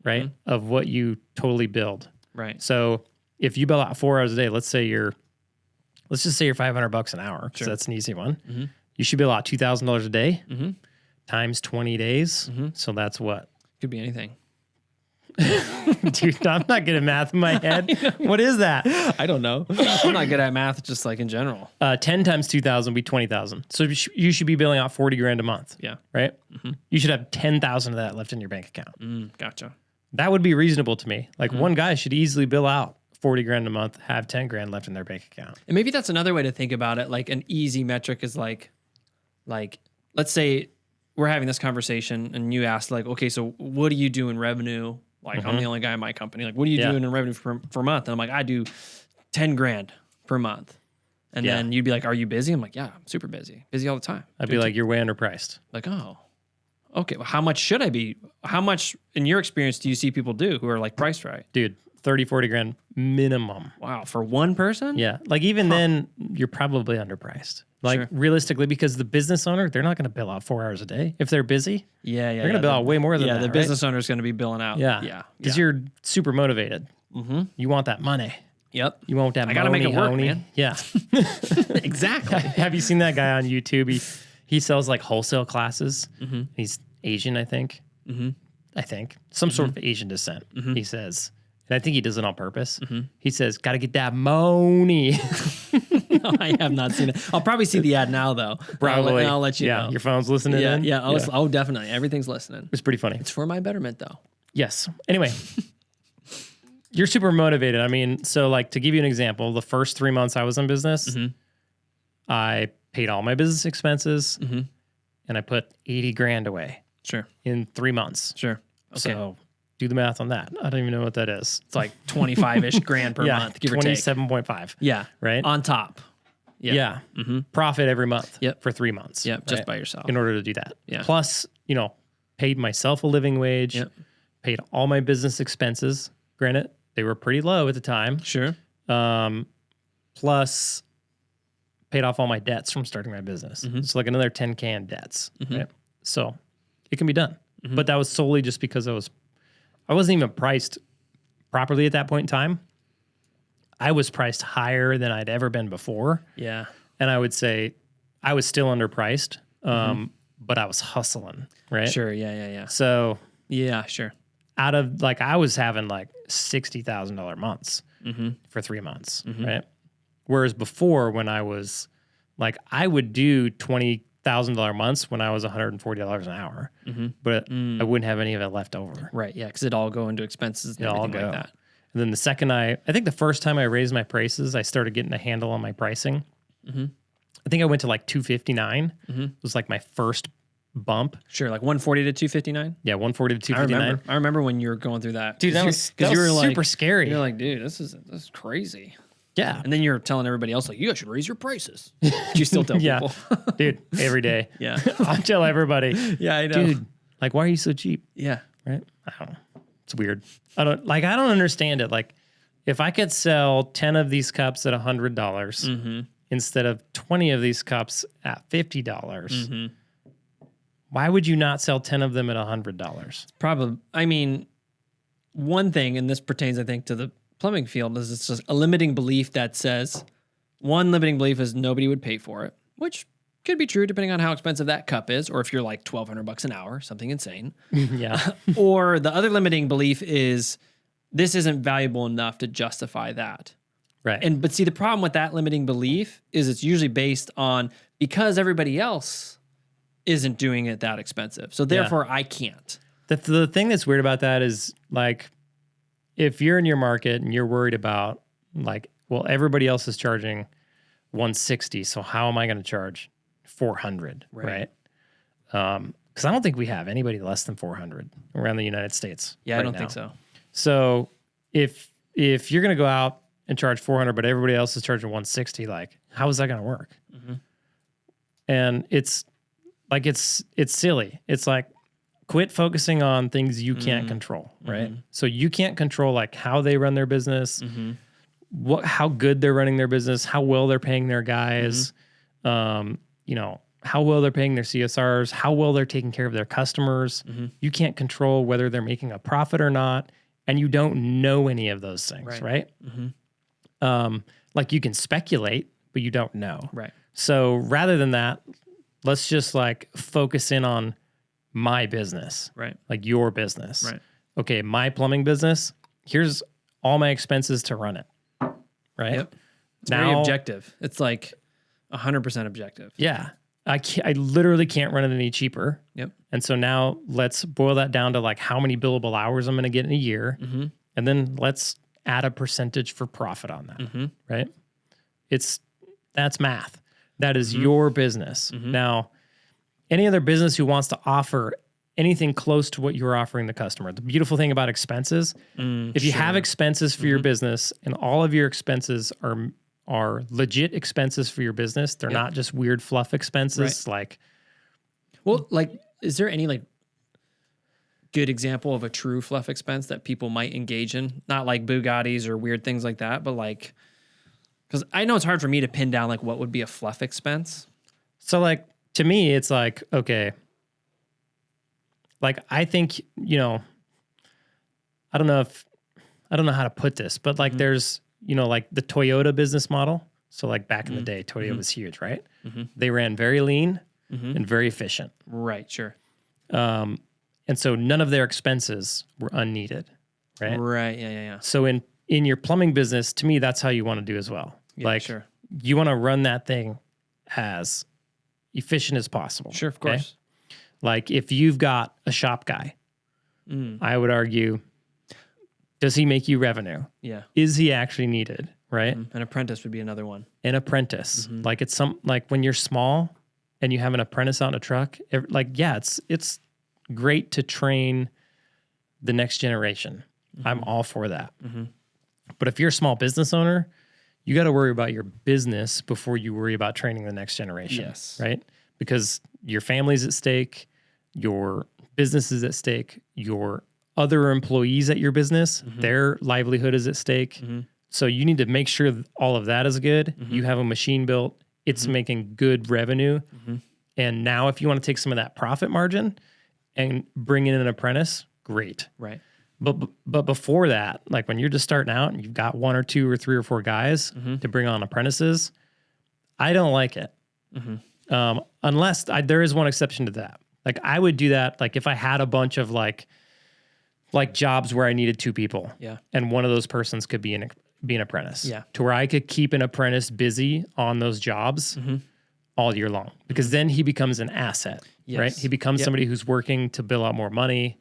right? Of what you totally billed. Right. So if you bill out 4 hours a day, let's just say you're $500 an hour, because that's an easy one. You should bill out $2,000 a day times 20 days. So that's what? Could be anything. Dude, I'm not good at math in my head. What is that? I don't know. I'm not good at math, just like in general. 10 times 2,000 would be 20,000. So you should be billing out 40 grand a month. Yeah. Right? You should have 10,000 of that left in your bank account. Gotcha. That would be reasonable to me. Like one guy should easily bill out 40 grand a month, have 10 grand left in their bank account. And maybe that's another way to think about it. Like an easy metric is like, let's say we're having this conversation and you asked like, okay, so what do you do in revenue? Like I'm the only guy in my company. Like, what are you doing in revenue per month? And I'm like, I do 10 grand per month. And then you'd be like, are you busy? I'm like, yeah, I'm super busy. Busy all the time. I'd be like, you're way underpriced. Like, oh, okay. Well, how much should I be? How much in your experience do you see people do who are like priced right? Dude, 30, 40 grand minimum. Wow. For one person? Yeah. Like even then you're probably underpriced. Like realistically, because the business owner, they're not going to bill out 4 hours a day. If they're busy, they're going to bill out way more than that. The business owner is going to be billing out. Yeah. Because you're super motivated. You want that money. Yep. You want that money. I got to make it work, man. Yeah. Exactly. Have you seen that guy on YouTube? He sells like wholesale classes. He's Asian, I think. I think. Some sort of Asian descent, he says. And I think he does it on purpose. He says, got to get that money. No, I have not seen it. I'll probably see the ad now, though. Probably. I'll let you know. Your phone's listening in? Yeah. Oh, definitely. Everything's listening. It's pretty funny. It's for my betterment, though. Yes. Anyway, you're super motivated. I mean, so like to give you an example, the first 3 months I was in business, I paid all my business expenses and I put 80 grand away. Sure. In 3 months. Sure. Okay. So do the math on that. I don't even know what that is. It's like 25-ish grand per month, give or take. 27.5. Yeah. Right? On top. Yeah. Profit every month Yep. for 3 months. Yep. Just by yourself. In order to do that. Yeah. Plus, you know, paid myself a living wage, paid all my business expenses. Granted, they were pretty low at the time. Sure. Plus paid off all my debts from starting my business. It's like another 10K in debts. Right? So it can be done. But that was solely just because I wasn't even priced properly at that point in time. I was priced higher than I'd ever been before. Yeah. And I would say I was still underpriced, but I was hustling, right? Sure. Yeah. So yeah, sure. out of like, I was having like $60,000 months for 3 months, right? Whereas before, when I was like, I would do $20,000 months when I was $140 an hour, but I wouldn't have any of it left over. Right. Yeah. Because it'd all go into expenses and everything like that. And then the second I think the first time I raised my prices, I started getting a handle on my pricing. I think I went to like 259. It was like my first bump. Sure. Like 140 to 259. Yeah. 140 to 259. I remember when you were going through that. Dude, that was you were like, super scary. You're like, dude, this is crazy. Yeah. And then you're telling everybody else, like, you guys should raise your prices. You still tell people. Dude, every day. Yeah. I tell everybody. Yeah, I know. Dude, like, why are you so cheap? Yeah. Right? I don't know. It's weird. I don't understand it. Like, if I could sell 10 of these cups at $100 instead of 20 of these cups at $50, why would you not sell 10 of them at $100? Probably. I mean, one thing, and this pertains, I think, to the plumbing field, is it's just a limiting belief that says, one limiting belief is nobody would pay for it, which could be true depending on how expensive that cup is, or if you're like $1,200 an hour, something insane. Yeah. Or the other limiting belief is this isn't valuable enough to justify that. Right. But see, the problem with that limiting belief is it's usually based on because everybody else isn't doing it that expensive. So therefore I can't. The thing that's weird about that is like, if you're in your market and you're worried about like, well, everybody else is charging 160, so how am I going to charge 400? Right. Because I don't think we have anybody less than 400 around the United States. Yeah, I don't think so. So if you're going to go out and charge 400, but everybody else is charging 160, like, how is that going to work? And it's like, it's silly. It's like, quit focusing on things you can't control, right? So you can't control like how they run their business, how good they're running their business, how well they're paying their guys, you know, how well they're paying their CSRs, how well they're taking care of their customers. You can't control whether they're making a profit or not, and you don't know any of those things, right? Like you can speculate, but you don't know. Right. So rather than that, let's just like focus in on my business, right? Like your business, right? Okay, my plumbing business. Here's all my expenses to run it, right? Yep. It's very objective. It's like 100% objective. Yeah, I literally can't run it any cheaper. Yep. And so now let's boil that down to like how many billable hours I'm going to get in a year, and then let's add a percentage for profit on that, right? That's math. That is your business. Now, any other business who wants to offer anything close to what you're offering the customer. The beautiful thing about expenses, if you have expenses for your business and all of your expenses are legit expenses for your business, they're not just weird fluff expenses. Like, well, like, is there any like good example of a true fluff expense that people might engage in? Not like Bugattis or weird things like that, but like, because I know it's hard for me to pin down like what would be a fluff expense. So like, to me, it's like, okay, like I think, you know, I don't know how to put this, but like there's, you know, like the Toyota business model. So like back in the day, Toyota was huge, right? They ran very lean and very efficient. Right, sure. And so none of their expenses were unneeded, right? Right, yeah. So in your plumbing business, to me, that's how you want to do as well. Yeah, like sure. You want to run that thing as efficient as possible. Sure, of course. Like if you've got a shop guy, I would argue Does he make you revenue? Yeah. Is he actually needed? Right. An apprentice would be another one. An apprentice. Like like when you're small and you have an apprentice out in a truck, it's great to train the next generation. I'm all for that. But if you're a small business owner, you got to worry about your business before you worry about training the next generation. Yes. Right. Because your family's at stake, your business is at stake, your other employees at your business, their livelihood is at stake. So you need to make sure all of that is good. You have a machine built, it's making good revenue. And now if you want to take some of that profit margin and bring in an apprentice, great. Right. But before that, like when you're just starting out and you've got 1 or 2 or 3 or 4 guys to bring on apprentices, I don't like it. Unless there is one exception to that. Like I would do that. Like if I had a bunch of like jobs where I needed 2 people, and one of those persons could be an apprentice, to where I could keep an apprentice busy on those jobs all year long, because then he becomes an asset, right? He becomes somebody who's working to bill out more money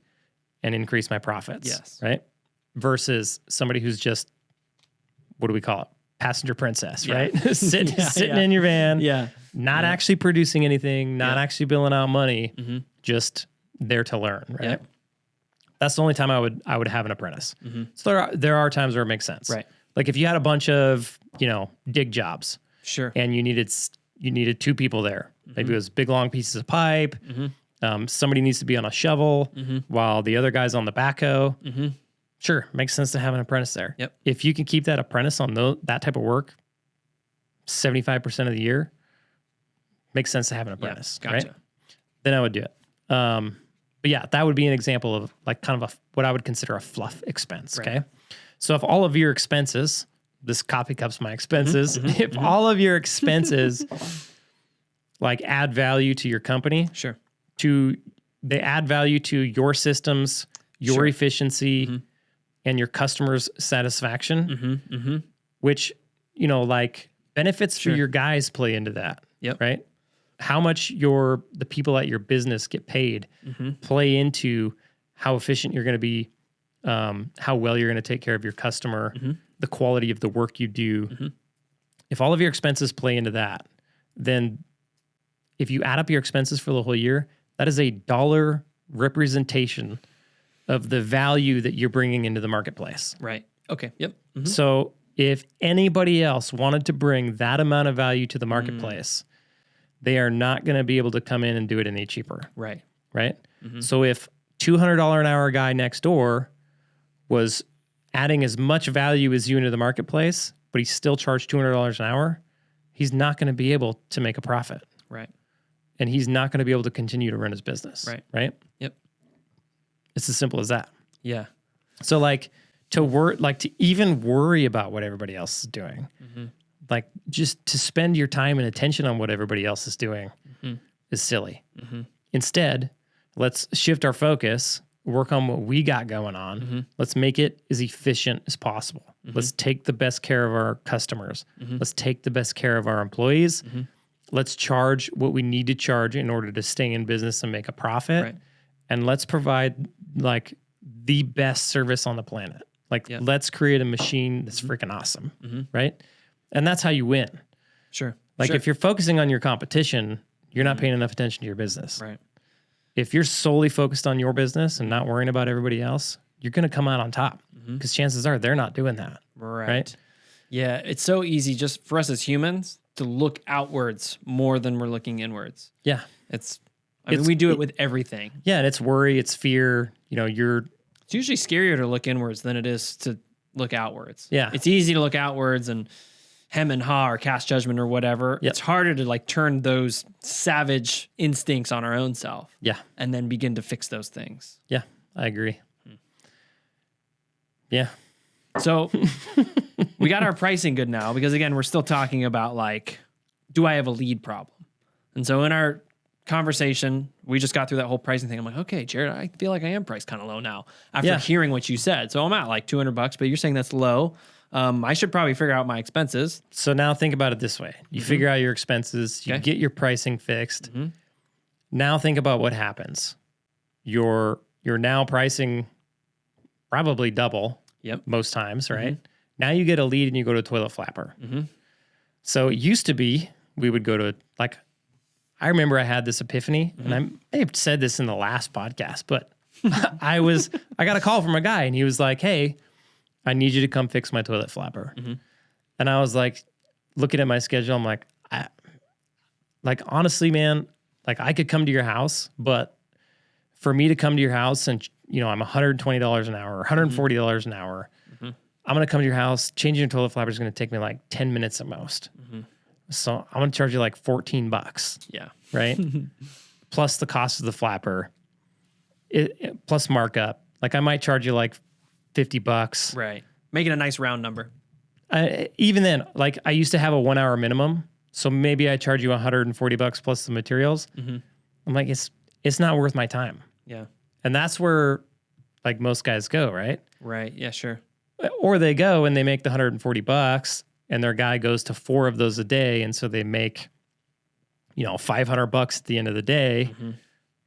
and increase my profits, right? Versus somebody who's just, what do we call it? Passenger princess, right? Sitting in your van, not actually producing anything, not actually billing out money, just there to learn, right? That's the only time I would have an apprentice. So there are times where it makes sense, right? Like if you had a bunch of dig jobs, and you needed 2 people there. Maybe it was big long pieces of pipe. Somebody needs to be on a shovel while the other guy's on the backhoe. Sure, makes sense to have an apprentice there. If you can keep that apprentice on that type of work 75% of the year, makes sense to have an apprentice, right? Then I would do it. But yeah, that would be an example of like kind of what I would consider a fluff expense, okay? So if all of your expenses, this coffee cup's my expenses, if all of your expenses like add value to your company, they add value to your systems, your efficiency, and your customers' satisfaction, which, like benefits for your guys play into that, right? How much the people at your business get paid play into how efficient you're going to be, how well you're going to take care of your customer, the quality of the work you do. If all of your expenses play into that, then if you add up your expenses for the whole year, that is a dollar representation of the value that you're bringing into the marketplace. Right. Okay. Yep. So if anybody else wanted to bring that amount of value to the marketplace, they are not going to be able to come in and do it any cheaper. Right. Right. So if $200 an hour guy next door was adding as much value as you into the marketplace, but he still charged $200 an hour, he's not going to be able to make a profit. Right. And he's not going to be able to continue to run his business. Right. Right. Yep. It's as simple as that. Yeah. So to even worry about what everybody else is doing, like just to spend your time and attention on what everybody else is doing is silly. Instead, let's shift our focus, work on what we got going on. Let's make it as efficient as possible. Let's take the best care of our customers. Let's take the best care of our employees. Let's charge what we need to charge in order to stay in business and make a profit. Right. And let's provide like the best service on the planet. Like let's create a machine that's freaking awesome. Right. And that's how you win. Sure. Like if you're focusing on your competition, you're not paying enough attention to your business. Right. If you're solely focused on your business and not worrying about everybody else, you're going to come out on top because chances are they're not doing that. Right. Yeah. It's so easy just for us as humans to look outwards more than we're looking inwards. Yeah. I mean, we do it with everything. Yeah. And it's worry, it's fear, it's usually scarier to look inwards than it is to look outwards. Yeah. It's easy to look outwards and hem and haw or cast judgment or whatever. It's harder to like turn those savage instincts on our own self. Yeah. And then begin to fix those things. Yeah, I agree. Yeah. So we got our pricing good now because again, we're still talking about like, do I have a lead problem? And so in our conversation, we just got through that whole pricing thing. I'm like, okay, Jared, I feel like I am priced kind of low now after hearing what you said. So I'm at like $200, but you're saying that's low. I should probably figure out my expenses. So now think about it this way. You figure out your expenses, you get your pricing fixed. Now think about what happens. You're now pricing probably double most times, right? Now you get a lead and you go to a toilet flapper. So it used to be we would go to, like, I remember I had this epiphany, and I may have said this in the last podcast, but I got a call from a guy, and he was like, hey, I need you to come fix my toilet flapper. And I was like, looking at my schedule, I'm like, honestly, man, like, I could come to your house, but for me to come to your house and, I'm $120 an hour or $140 an hour, I'm going to come to your house, changing your toilet flapper is going to take me like 10 minutes at most. So I'm going to charge you like $14. Yeah. Right? Plus the cost of the flapper, plus markup. Like, I might charge you like $50. Right. Make it a nice round number. Even then, like, I used to have a 1 hour minimum. So maybe I charge you $140 plus the materials. I'm like, it's not worth my time. Yeah. And that's where, like, most guys go, right? Right. Yeah, sure. Or they go and they make the $140 and their guy goes to 4 of those a day. And so they make, $500 at the end of the day.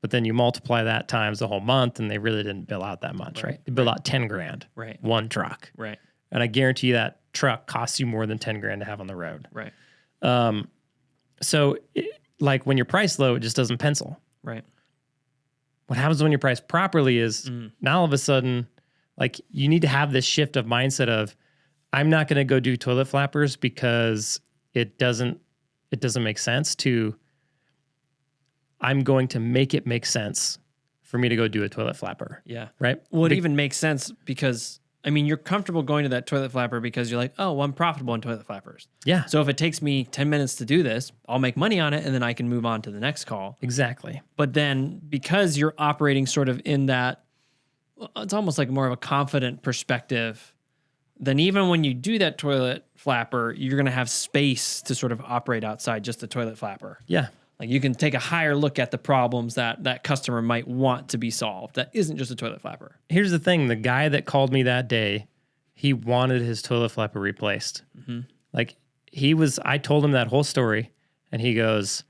But then you multiply that times the whole month and they really didn't bill out that much, right? They bill out 10 grand. Right. One truck. Right. And I guarantee that truck costs you more than 10 grand to have on the road. Right. So like, when you're priced low, it just doesn't pencil. Right. What happens when you're priced properly is now all of a sudden, like, you need to have this shift of mindset of, I'm not going to go do toilet flappers because it doesn't make sense, to, I'm going to make it make sense for me to go do a toilet flapper. Yeah. Right. Well, it even makes sense because, you're comfortable going to that toilet flapper because you're like, oh, well, I'm profitable in toilet flappers. Yeah. So if it takes me 10 minutes to do this, I'll make money on it and then I can move on to the next call. Exactly. But then because you're operating sort of in that, it's almost like more of a confident perspective, then even when you do that toilet flapper, you're going to have space to sort of operate outside just the toilet flapper. Yeah. Like, you can take a higher look at the problems that customer might want to be solved. That isn't just a toilet flapper. Here's the thing. The guy that called me that day, he wanted his toilet flapper replaced. Like, I told him that whole story and he goes,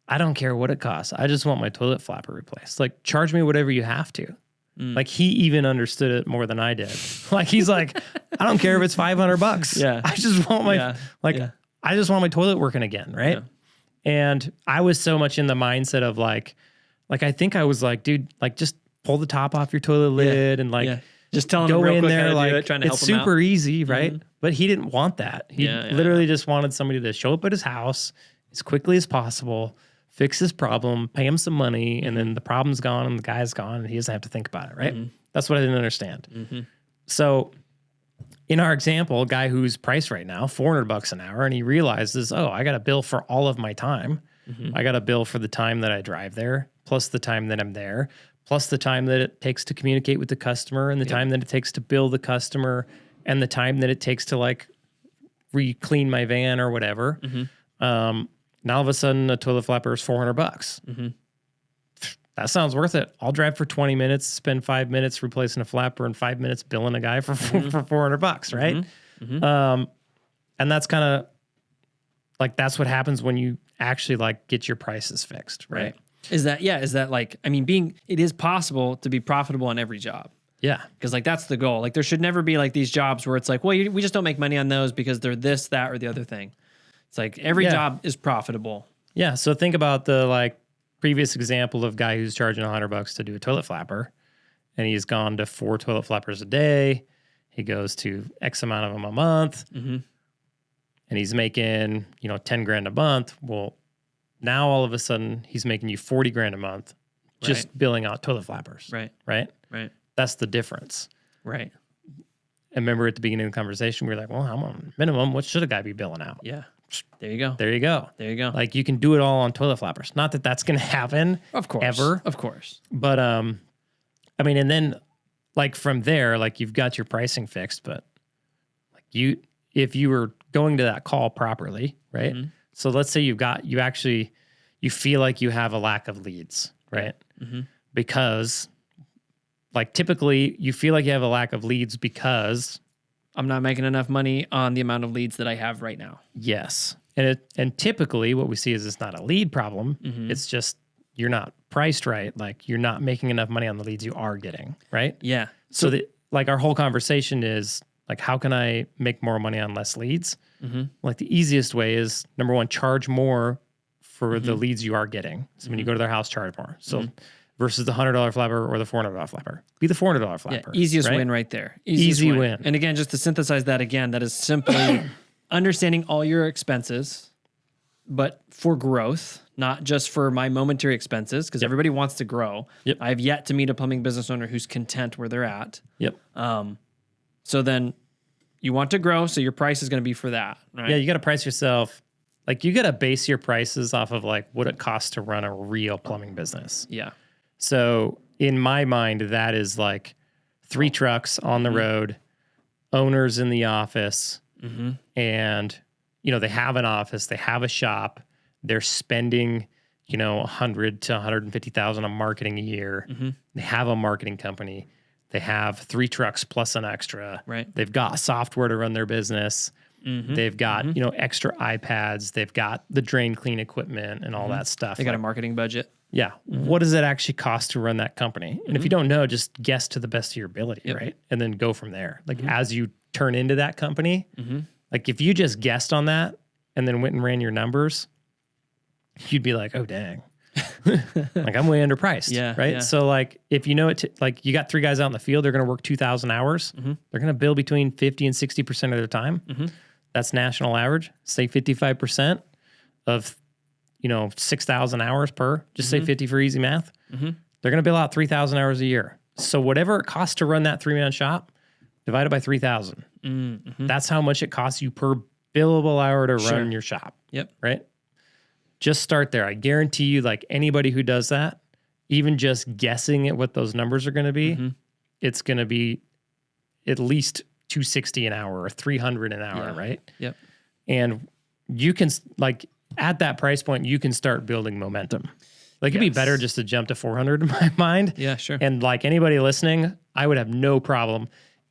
I don't care what it costs. I just want my toilet flapper replaced. Like, charge me whatever you have to. Like, he even understood it more than I did. Like, he's like, I don't care if it's $500. Yeah. I just want I just want my toilet working again. Right. Yeah. And I was so much in the mindset of like, I think I was like, dude, like, just pull the top off your toilet lid and like, just tell him go real in quick there, how to like, do it, trying to help it's him out. super easy, right? But he didn't want that. He literally just wanted somebody to show up at his house as quickly as possible, fix his problem, pay him some money, and then the problem's gone and the guy's gone and he doesn't have to think about it, right? That's what I didn't understand. So in our example, a guy who's priced right now $400 an hour, and he realizes, oh, I got a bill for all of my time. I got a bill for the time that I drive there, plus the time that I'm there, plus the time that it takes to communicate with the customer, and the time that it takes to bill the customer, and the time that it takes to like re-clean my van or whatever. Now all of a sudden a toilet flapper is $400. That sounds worth it. I'll drive for 20 minutes, spend 5 minutes replacing a flapper and 5 minutes billing a guy for $400, right? And that's kind of like, that's what happens when you actually like get your prices fixed, right? Is that like, it is possible to be profitable on every job. Yeah. Because like, that's the goal. Like, there should never be like these jobs where it's like, well, we just don't make money on those because they're this, that, or the other thing. It's like every job is profitable. Yeah. So think about the like previous example of guy who's charging $100 to do a toilet flapper, and he's gone to 4 toilet flappers a day. He goes to X amount of them a month, and he's making, 10 grand a month. Well, now all of a sudden he's making you 40 grand a month just billing out toilet flappers. Right. That's the difference. Right. And remember at the beginning of the conversation, we were like, well, I'm on minimum. What should a guy be billing out? Yeah. There you go. There you go. There you go. Like, you can do it all on toilet flappers. Not that that's going to happen. Of course. Ever. Of course. But, and then like from there, like, you've got your pricing fixed, but like if you were going to that call properly, right? So let's say you feel like you have a lack of leads, right? Because like, typically you feel like you have a lack of leads because I'm not making enough money on the amount of leads that I have right now. Yes. And typically what we see is it's not a lead problem. It's just you're not priced right. Like, you're not making enough money on the leads you are getting, right? Yeah. So like our whole conversation is like, how can I make more money on less leads? Like the easiest way is number one, charge more for the leads you are getting. So when you go to their house, charge more. So versus the $100 flapper or the $400 flapper, be the $400 flapper. Yeah, easiest win right there. Easy win. And again, just to synthesize that again, that is simply understanding all your expenses, but for growth, not just for my momentary expenses, because everybody wants to grow. I have yet to meet a plumbing business owner who's content where they're at. So then you want to grow, so your price is going to be for that, right? Yeah, you got to price yourself. Like you got to base your prices off of like what it costs to run a real plumbing business. Yeah. So in my mind, that is like 3 trucks on the road, owners in the office, and they have an office, they have a shop, they're spending, $100,000 to $150,000 on marketing a year. They have a marketing company. They have 3 trucks plus an extra. Right. They've got software to run their business. They've got, extra iPads. They've got the drain clean equipment and all that stuff. They got a marketing budget. Yeah. What does it actually cost to run that company? And if you don't know, just guess to the best of your ability, right? And then go from there. Like as you turn into that company, like if you just guessed on that and then went and ran your numbers, you'd be like, oh, dang. Like I'm way underpriced, right? So like if you know it, like you got 3 guys out in the field, they're going to work 2,000 hours. They're going to bill between 50 and 60% of their time. That's national average. Say 55% of 6,000 hours per. Just say 50 for easy math. They're going to bill out 3,000 hours a year. So whatever it costs to run that 3-man shop, divided by 3,000. That's how much it costs you per billable hour to run your shop. Right. Just start there. I guarantee you, like anybody who does that, even just guessing at what those numbers are going to be, it's going to be at least $260 an hour or $300 an hour, right? And you can, like, at that price point, you can start building momentum. Like, it'd be better just to jump to 400 in my mind. Yeah, sure. And like anybody listening, I would have no problem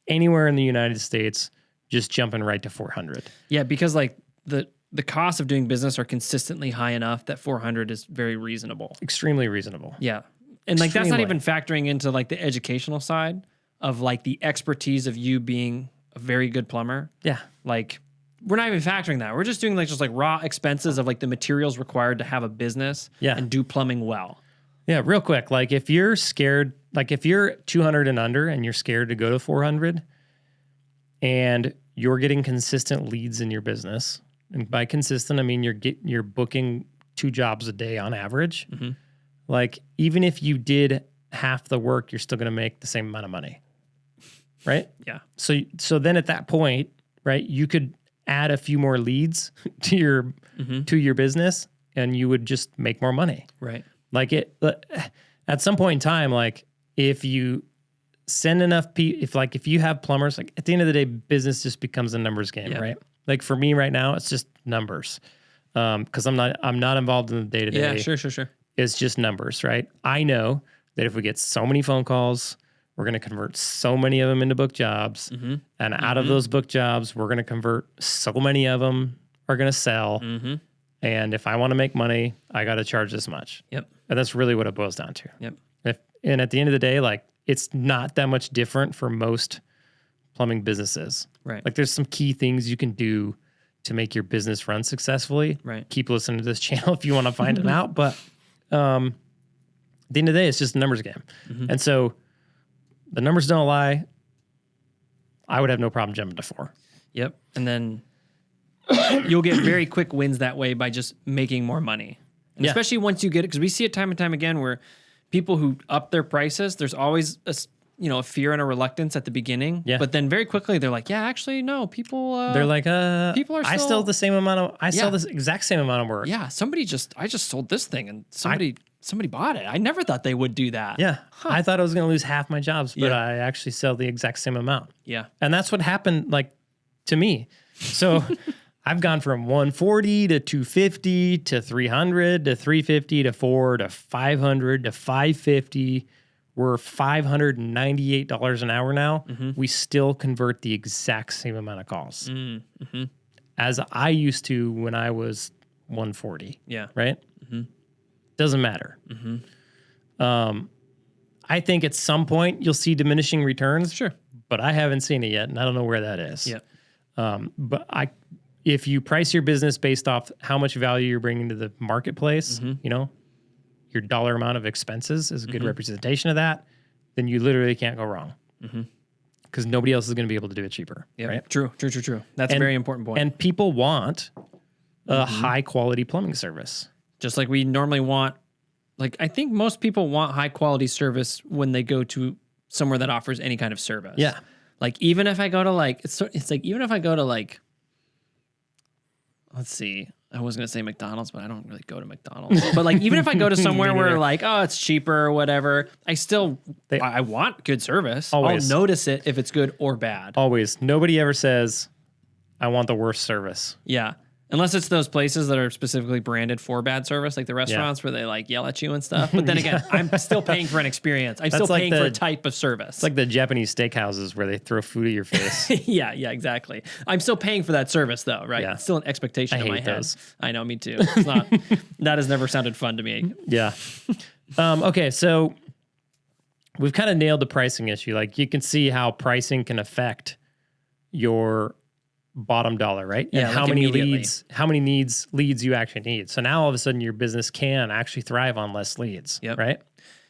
anywhere in the United States just jumping right to 400. Yeah, because like the costs of doing business are consistently high enough that 400 is very reasonable. Extremely reasonable. Yeah. And like that's not even factoring into like the educational side of like the expertise of you being a very good plumber. Yeah. Like we're not even factoring that. We're just doing like just like raw expenses of like the materials required to have a business and do plumbing well. Yeah, real quick. Like if you're scared, like if you're 200 and under and you're scared to go to 400 and you're getting consistent leads in your business, and by consistent, I mean you're booking 2 jobs a day on average. Like even if you did half the work, you're still going to make the same amount of money, right? Yeah. So then at that point, right, you could add a few more leads to your business, and you would just make more money, right? Like at some point in time, like if you send enough people, if you have plumbers, like at the end of the day, business just becomes a numbers game, right? Like for me right now, it's just numbers. Cause I'm not involved in the day to day. Yeah, sure. It's just numbers, right? I know that if we get so many phone calls, we're going to convert so many of them into book jobs. And out of those book jobs, we're going to convert so many of them are going to sell. And if I want to make money, I got to charge this much. And that's really what it boils down to. And at the end of the day, like it's not that much different for most plumbing businesses. Right. Like there's some key things you can do to make your business run successfully. Right. Keep listening to this channel if you want to find it out. But at the end of the day, it's just a numbers game. And so the numbers don't lie. I would have no problem jumping to 4. And then you'll get very quick wins that way by just making more money. And especially once you get it, because we see it time and time again where people who up their prices, there's always a fear and a reluctance at the beginning. But then very quickly they're like, actually, no, people. They're like, people are. I sell the same amount of. I sell this exact same amount of work. Yeah, I just sold this thing and somebody bought it. I never thought they would do that. Yeah, I thought I was going to lose half my jobs, but I actually sell the exact same amount. Yeah, and that's what happened, like to me. So. I've gone from 140 to 250 to 300 to 350 to 4 to 500 to 550. We're $598 an hour now. We still convert the exact same amount of calls as I used to when I was 140. Yeah. Right? Doesn't matter. I think at some point you'll see diminishing returns. Sure. but I haven't seen it yet, and I don't know where that is. Yeah. But if you price your business based off how much value you're bringing to the marketplace, you know, your dollar amount of expenses is a good representation of that, then you literally can't go wrong. Because nobody else is going to be able to do it cheaper. Yeah. Right? True. That's a very important point. And people want a high quality plumbing service. Just like we normally want, like, I think most people want high quality service when they go to somewhere that offers any kind of service. Yeah. Like, even if I go to like, it's like, even if I go to like, let's see, I was going to say McDonald's, but I don't really go to McDonald's. But like, even if I go to somewhere where like, oh, it's cheaper or whatever, I want good service. Always. I'll notice it if it's good or bad. Always. Nobody ever says, I want the worst service. Yeah. Unless it's those places that are specifically branded for bad service, like the restaurants where they like yell at you and stuff. But then again, I'm still paying for an experience. I'm still paying for a type of service. It's like the Japanese steakhouses where they throw food at your face. Yeah, exactly. I'm still paying for that service though, right? Yeah. It's still an expectation in my head. Those. I know, me too. It's not, that has never sounded fun to me. Yeah. Okay, so we've kind of nailed the pricing issue. Like you can see how pricing can affect your bottom dollar, right? Yeah, and how many leads you actually need. So now all of a sudden your business can actually thrive on less leads, right?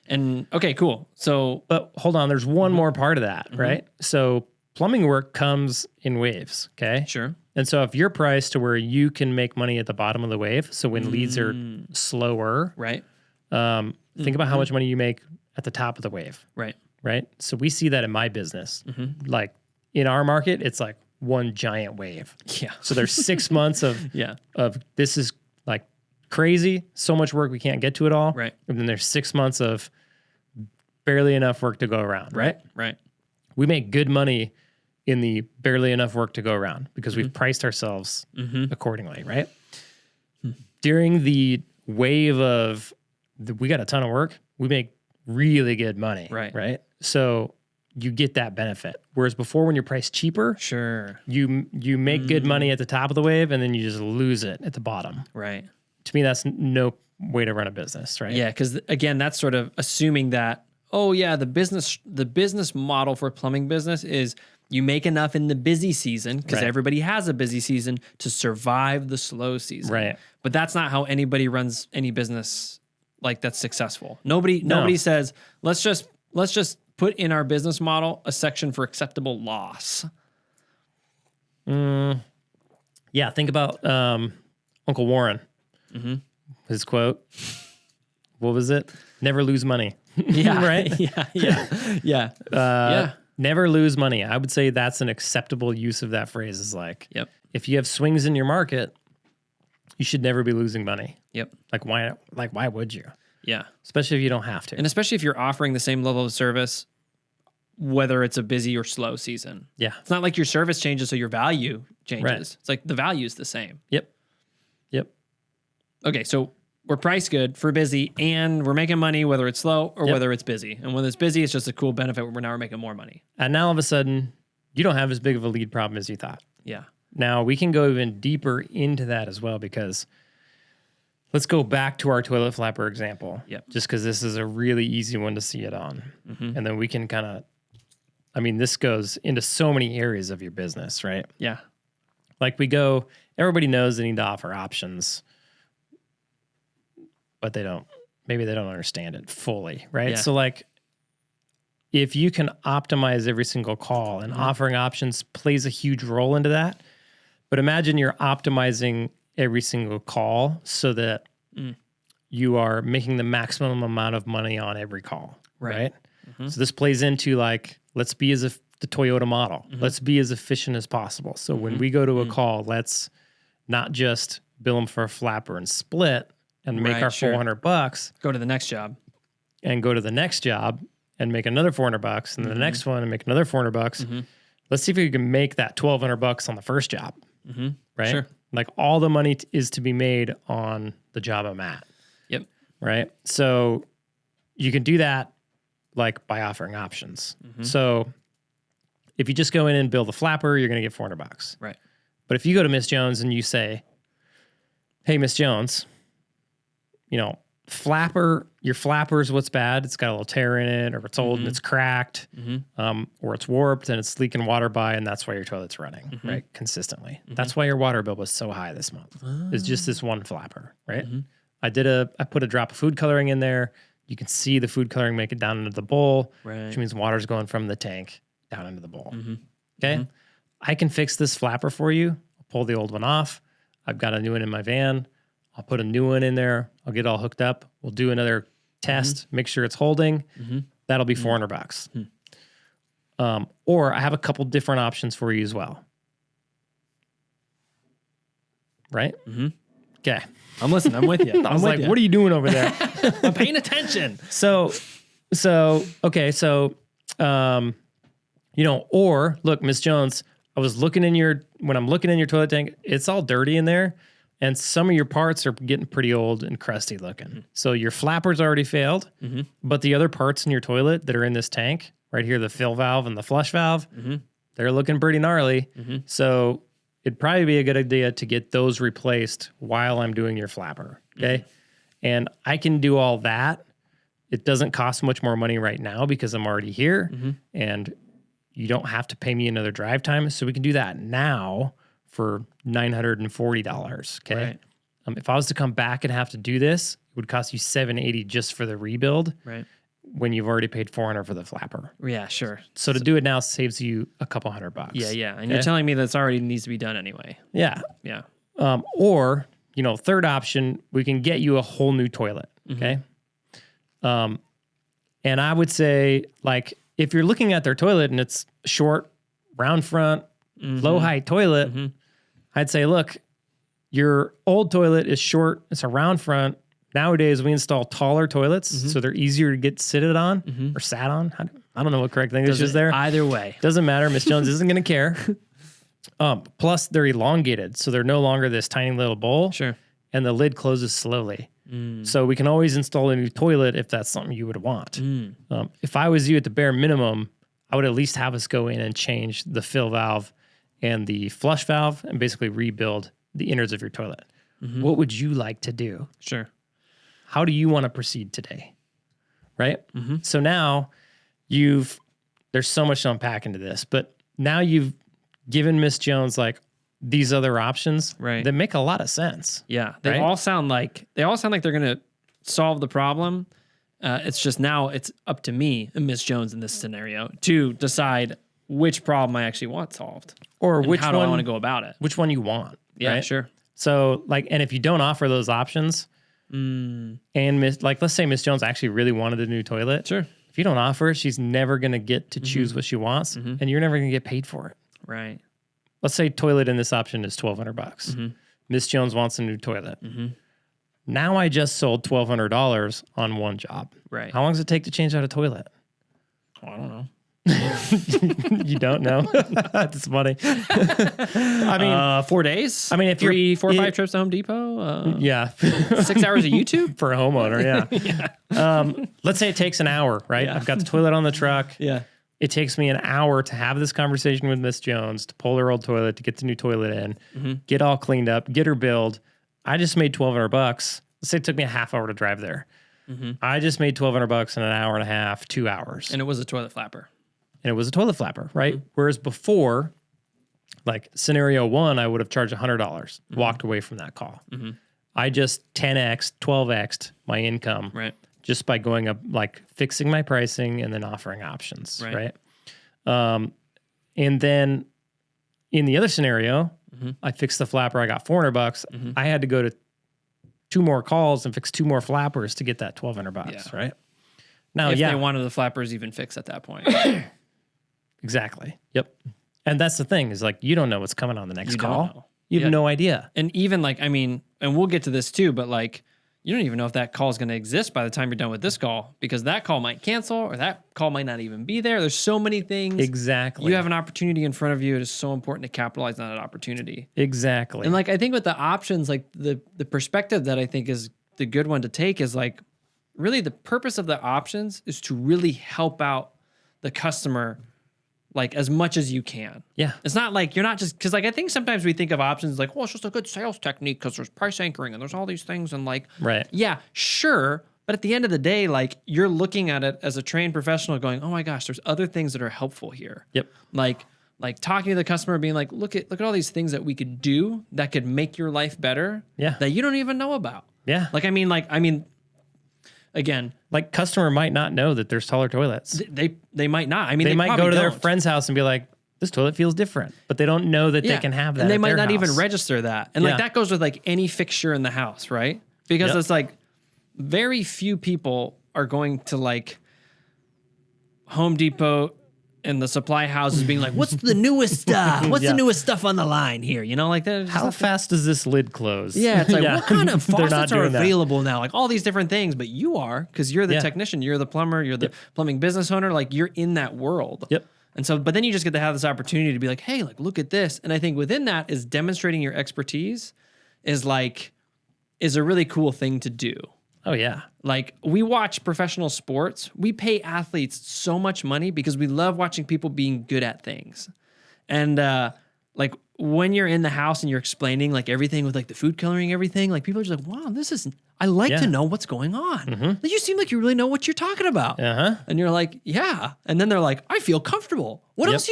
And okay, cool. So, but hold on, there's one more part of that, right? So plumbing work comes in waves, okay? Sure. And so if you're priced to where you can make money at the bottom of the wave, so when leads are slower, right? Think about how much money you make at the top of the wave, right? So we see that in my business. Like in our market, it's like one giant wave. Yeah. So there's 6 months of this is like crazy, so much work we can't get to it all. Right. And then there's 6 months of barely enough work to go around. Right. We make good money in the barely enough work to go around because we've priced ourselves accordingly. Right. During the wave of we got a ton of work, we make really good money. Right. So you get that benefit. Whereas before, when you're priced cheaper, you make good money at the top of the wave and then you just lose it at the bottom. Right. To me, that's no way to run a business, right? Yeah, because again, that's sort of assuming that, oh yeah, the business model for plumbing business is you make enough in the busy season because everybody has a busy season to survive the slow season. Right. But that's not how anybody runs any business like that's successful. Nobody says, let's just put in our business model a section for acceptable loss. Yeah, think about Uncle Warren. His quote. What was it? Never lose money. Yeah. Right? Yeah. Never lose money. I would say that's an acceptable use of that phrase is like, if you have swings in your market, you should never be losing money. Like why would you? Yeah. Especially if you don't have to. And especially if you're offering the same level of service, whether it's a busy or slow season. Yeah. It's not like your service changes, so your value changes. Right. It's like the value is the same. Yep. Okay, so we're priced good for busy and we're making money whether it's slow or whether it's busy. And when it's busy, it's just a cool benefit where now we're making more money. And now all of a sudden, you don't have as big of a lead problem as you thought. Yeah. Now we can go even deeper into that as well because let's go back to our toilet flapper example. Just because this is a really easy one to see it on. And then we can kind of, this goes into so many areas of your business, right? Yeah. Like everybody knows they need to offer options, but maybe they don't understand it fully, right? Yeah. So like, if you can optimize every single call and offering options plays a huge role into that, but imagine you're optimizing every single call so that you are making the maximum amount of money on every call, right? So this plays into like, let's be the Toyota model. Let's be as efficient as possible. So when we go to a call, let's not just bill them for a flapper and split and make our $400. Go to the next job. And go to the next job and make another $400 and then the next one and make another $400. Let's see if we can make that $1,200 on the first job, right? Sure. Like all the money is to be made on the job I'm at. Yep. Right. So you can do that like by offering options. So if you just go in and build a flapper, you're going to get $400. Right. But if you go to Miss Jones and you say, hey, Miss Jones, your flapper is what's bad. It's got a little tear in it, or it's old and it's cracked, or it's warped and it's leaking water by, and that's why your toilet's running, right? Consistently. That's why your water bill was so high this month. It's just this one flapper, right? I put a drop of food coloring in there. You can see the food coloring make it down into the bowl, which means water's going from the tank down into the bowl. Okay. I can fix this flapper for you. I'll pull the old one off. I've got a new one in my van. I'll put a new one in there. I'll get it all hooked up. We'll do another test, make sure it's holding. That'll be $400. Or I have a couple different options for you as well. Right? Okay. I'm listening. I'm with you. I was like, what are you doing over there? I'm paying attention. Okay. Or look, Miss Jones, when I'm looking in your toilet tank, it's all dirty in there. And some of your parts are getting pretty old and crusty looking. So your flapper's already failed, but the other parts in your toilet that are in this tank, right here, the fill valve and the flush valve, they're looking pretty gnarly. So it'd probably be a good idea to get those replaced while I'm doing your flapper, okay? And I can do all that. It doesn't cost much more money right now because I'm already here, and you don't have to pay me another drive time. So we can do that now for $940, okay? Right. If I was to come back and have to do this, it would cost you $780 just for the rebuild, right? When you've already paid $400 for the flapper. Yeah, sure. So to do it now saves you a couple $100. Yeah. And you're telling me that's already needs to be done anyway. Yeah. Yeah. Or, third option, we can get you a whole new toilet, okay? And I would say, like, if you're looking at their toilet and it's short, round front, low height toilet, I'd say, look, your old toilet is short, it's a round front. Nowadays, we install taller toilets, so they're easier to get seated on or sat on. I don't know what correct English is there. Either way. Doesn't matter. Miss Jones isn't going to care. Plus, they're elongated, so they're no longer this tiny little bowl. Sure. And the lid closes slowly. So we can always install a new toilet if that's something you would want. If I was you at the bare minimum, I would at least have us go in and change the fill valve and the flush valve and basically rebuild the innards of your toilet. What would you like to do? Sure. How do you want to proceed today? Right? So now there's so much to unpack into this, but now you've given Miss Jones like these other options that make a lot of sense. Yeah. They all sound like they're going to solve the problem. It's just now it's up to me and Miss Jones in this scenario to decide which problem I actually want solved. Or and how do I want to go about it? Which one you want. Yeah, right? sure. So and if you don't offer those options, and let's say Miss Jones actually really wanted a new toilet. Sure. If you don't offer it, she's never going to get to choose what she wants, and you're never going to get paid for it. Right. Let's say toilet in this option is $1,200. Miss Jones wants a new toilet. Now I just sold $1,200 on one job. Right. How long does it take to change out a toilet? I don't know. You don't know? That's funny. I mean, 4 days. I mean, if 3, 4, 5 trips to Home Depot. Yeah. 6 hours of YouTube for a homeowner. Yeah. Let's say it takes an hour, right? Yeah. I've got the toilet on the truck. Yeah. It takes me an hour to have this conversation with Miss Jones, to pull her old toilet, to get the new toilet in, get all cleaned up, get her billed. I just made $1,200. Let's say it took me a half hour to drive there. I just made $1,200 in an hour and a half, 2 hours. And it was a toilet flapper. And it was a toilet flapper, right? Whereas before, like scenario one, I would have charged $100, walked away from that call. I just 10x, 12x'd my income just by going up, like fixing my pricing and then offering options, right? And then in the other scenario, I fixed the flapper, I got $400. I had to go to 2 more calls and fix 2 more flappers to get that $1,200, right? Now, if they wanted the flappers even fixed at that point. Exactly. Yep. And that's the thing is like, you don't know what's coming on the next call. You have no idea. And even like, I mean, and we'll get to this too, but like, you don't even know if that call is going to exist by the time you're done with this call, because that call might cancel or that call might not even be there. There's so many things. Exactly. You have an opportunity in front of you. It is so important to capitalize on that opportunity. Exactly. And like, I think with the options, like the perspective that I think is the good one to take is like, really the purpose of the options is to really help out the customer like as much as you can. Yeah. It's not like you're not just, because like I think sometimes we think of options like, well, it's just a good sales technique because there's price anchoring and there's all these things. And like, yeah, sure. But at the end of the day, like you're looking at it as a trained professional going, oh my gosh, there's other things that are helpful here. Yep. Like talking to the customer, being like, look at all these things that we could do that could make your life better. Yeah. That you don't even know about. Yeah. I mean, again, like customer might not know that there's taller toilets. They might not. I mean, they might go to their friend's house and be like, this toilet feels different, but they don't know that they can have that. And they at might their not house. even register that. And like that goes with like any fixture in the house, right? Because it's like very few people are going to like Home Depot and the supply houses being like, what's the newest stuff? What's the newest stuff on the line here? You know, like that. How fast does this lid close? Yeah, it's like, what kind of faucets are that. available now? Like all these different things, but you are, because you're the technician, you're the plumber, you're the plumbing business owner, like you're in that world. Yep. And so, but then you just get to have this opportunity to be like, hey, like, look at this. And I think within that is demonstrating your expertise is a really cool thing to do. Oh, yeah. Like we watch professional sports. We pay athletes so much money because we love watching people being good at things. And like when you're in the house and you're explaining like everything with like the food coloring, everything, like people are just like, wow, I like to know what's going on. Like, you seem like you really know what you're talking about. And you're like, yeah. And then they're like, I feel comfortable. What else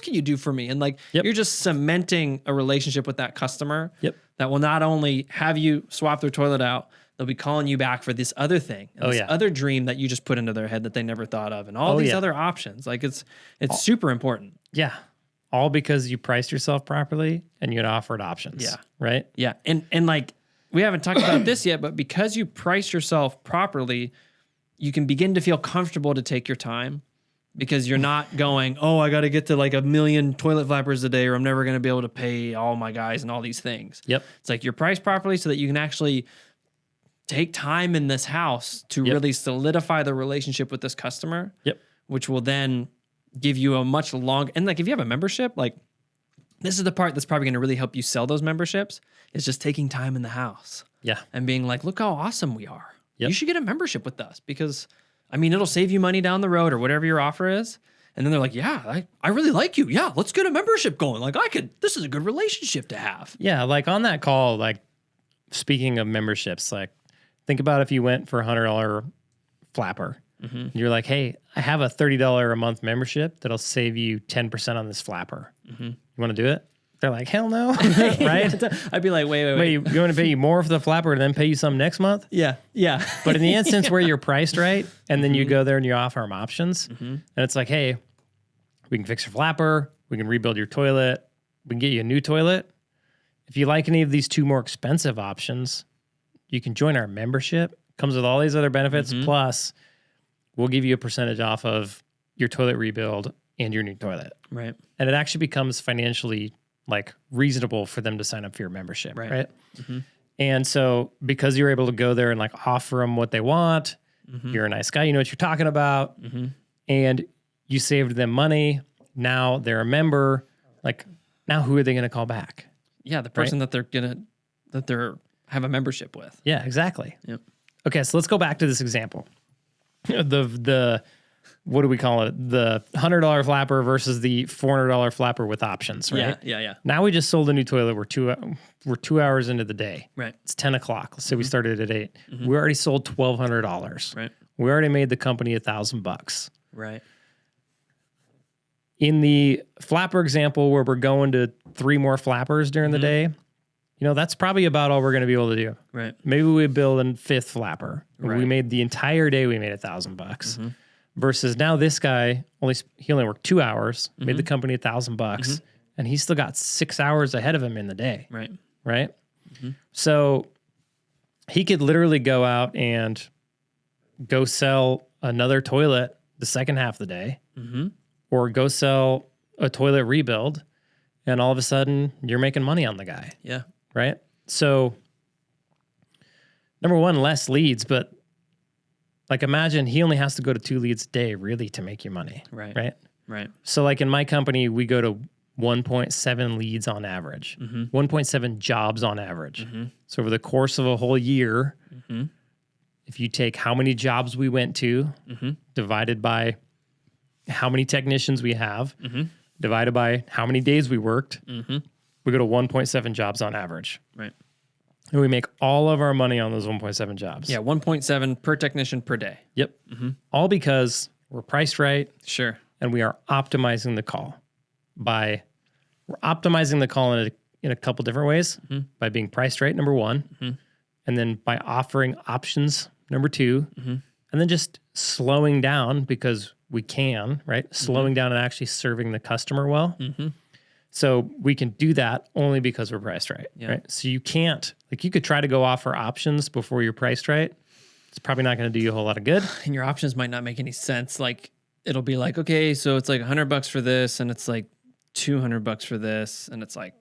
can you do for me? And like, you're just cementing a relationship with that customer that will not only have you swap their toilet out, they'll be calling you back for this other thing, and this other dream that you just put into their head that they never thought of, and all these other options. Like it's super important. Yeah. All because you priced yourself properly and you had offered options. Yeah. Right? Yeah. And like, we haven't talked about this yet, but because you price yourself properly, you can begin to feel comfortable to take your time because you're not going, oh, I got to get to like 1 million toilet flappers a day or I'm never going to be able to pay all my guys and all these things. Yep. It's like you're priced properly so that you can actually take time in this house to really solidify the relationship with this customer, which will then give you a much longer, and like if you have a membership, like this is the part that's probably going to really help you sell those memberships, is just taking time in the house. Yeah. And being like, look how awesome we are. You should get a membership with us because, I mean, it'll save you money down the road or whatever your offer is. And then they're like, yeah, I really like you. Yeah, let's get a membership going. Like this is a good relationship to have. Yeah, like on that call, like speaking of memberships, like think about if you went for $100 flapper. You're like, hey, I have a $30 a month membership that'll save you 10% on this flapper. You want to do it? They're like, hell no, right? I'd be like, wait. You want to pay you more for the flapper and then pay you some next month? Yeah. But in the instance where you're priced right, and then you go there and you offer them options, and it's like, hey, we can fix your flapper, we can rebuild your toilet, we can get you a new toilet. If you like any of these two more expensive options, you can join our membership. Comes with all these other benefits, plus we'll give you a percentage off of your toilet rebuild and your new toilet. Right. And it actually becomes financially like reasonable for them to sign up for your membership. Right. And so because you're able to go there and like offer them what they want, you're a nice guy, you know what you're talking about, and you saved them money. Now they're a member. Like now who are they going to call back? Yeah. The person that they're have a membership with. Yeah, exactly. Yep. Okay. So let's go back to this example. The what do we call it? The $100 flapper versus the $400 flapper with options, right? Yeah. Now we just sold a new toilet. We're 2 hours into the day. Right. It's 10 o'clock. Let's say we started at 8. We already sold $1,200. Right. We already made the company $1,000. Right. In the flapper example where we're going to 3 more flappers during the day, you know, that's probably about all we're going to be able to do. Right. Maybe we build a 5th flapper. Right. We made the entire day, we made $1,000. Versus now this guy, he only worked 2 hours, made the company $1,000, and he's still got 6 hours ahead of him in the day. Right. Right? So he could literally go out and go sell another toilet the second half of the day, or go sell a toilet rebuild, and all of a sudden you're making money on the guy. Yeah. Right? So, number one, less leads, but like imagine he only has to go to 2 leads a day really to make you money. Right. So like in my company, we go to 1.7 leads on average, 1.7 jobs on average. So over the course of a whole year, if you take how many jobs we went to divided by how many technicians we have, divided by how many days we worked, we go to 1.7 jobs on average. Right. And we make all of our money on those 1.7 jobs. Yeah, 1.7 per technician per day. Yep. All because we're priced right. Sure. And we are optimizing the call. We're optimizing the call in a couple different ways. By being priced right, number one. And then by offering options, number two. And then just slowing down because we can, right? Slowing down and actually serving the customer well. So we can do that only because we're priced right, right? So you can't, you could try to go offer options before you're priced right. It's probably not going to do you a whole lot of good. And your options might not make any sense. Like, it'll be like, okay, so it's like $100 for this, and it's like $200 for this, and it's like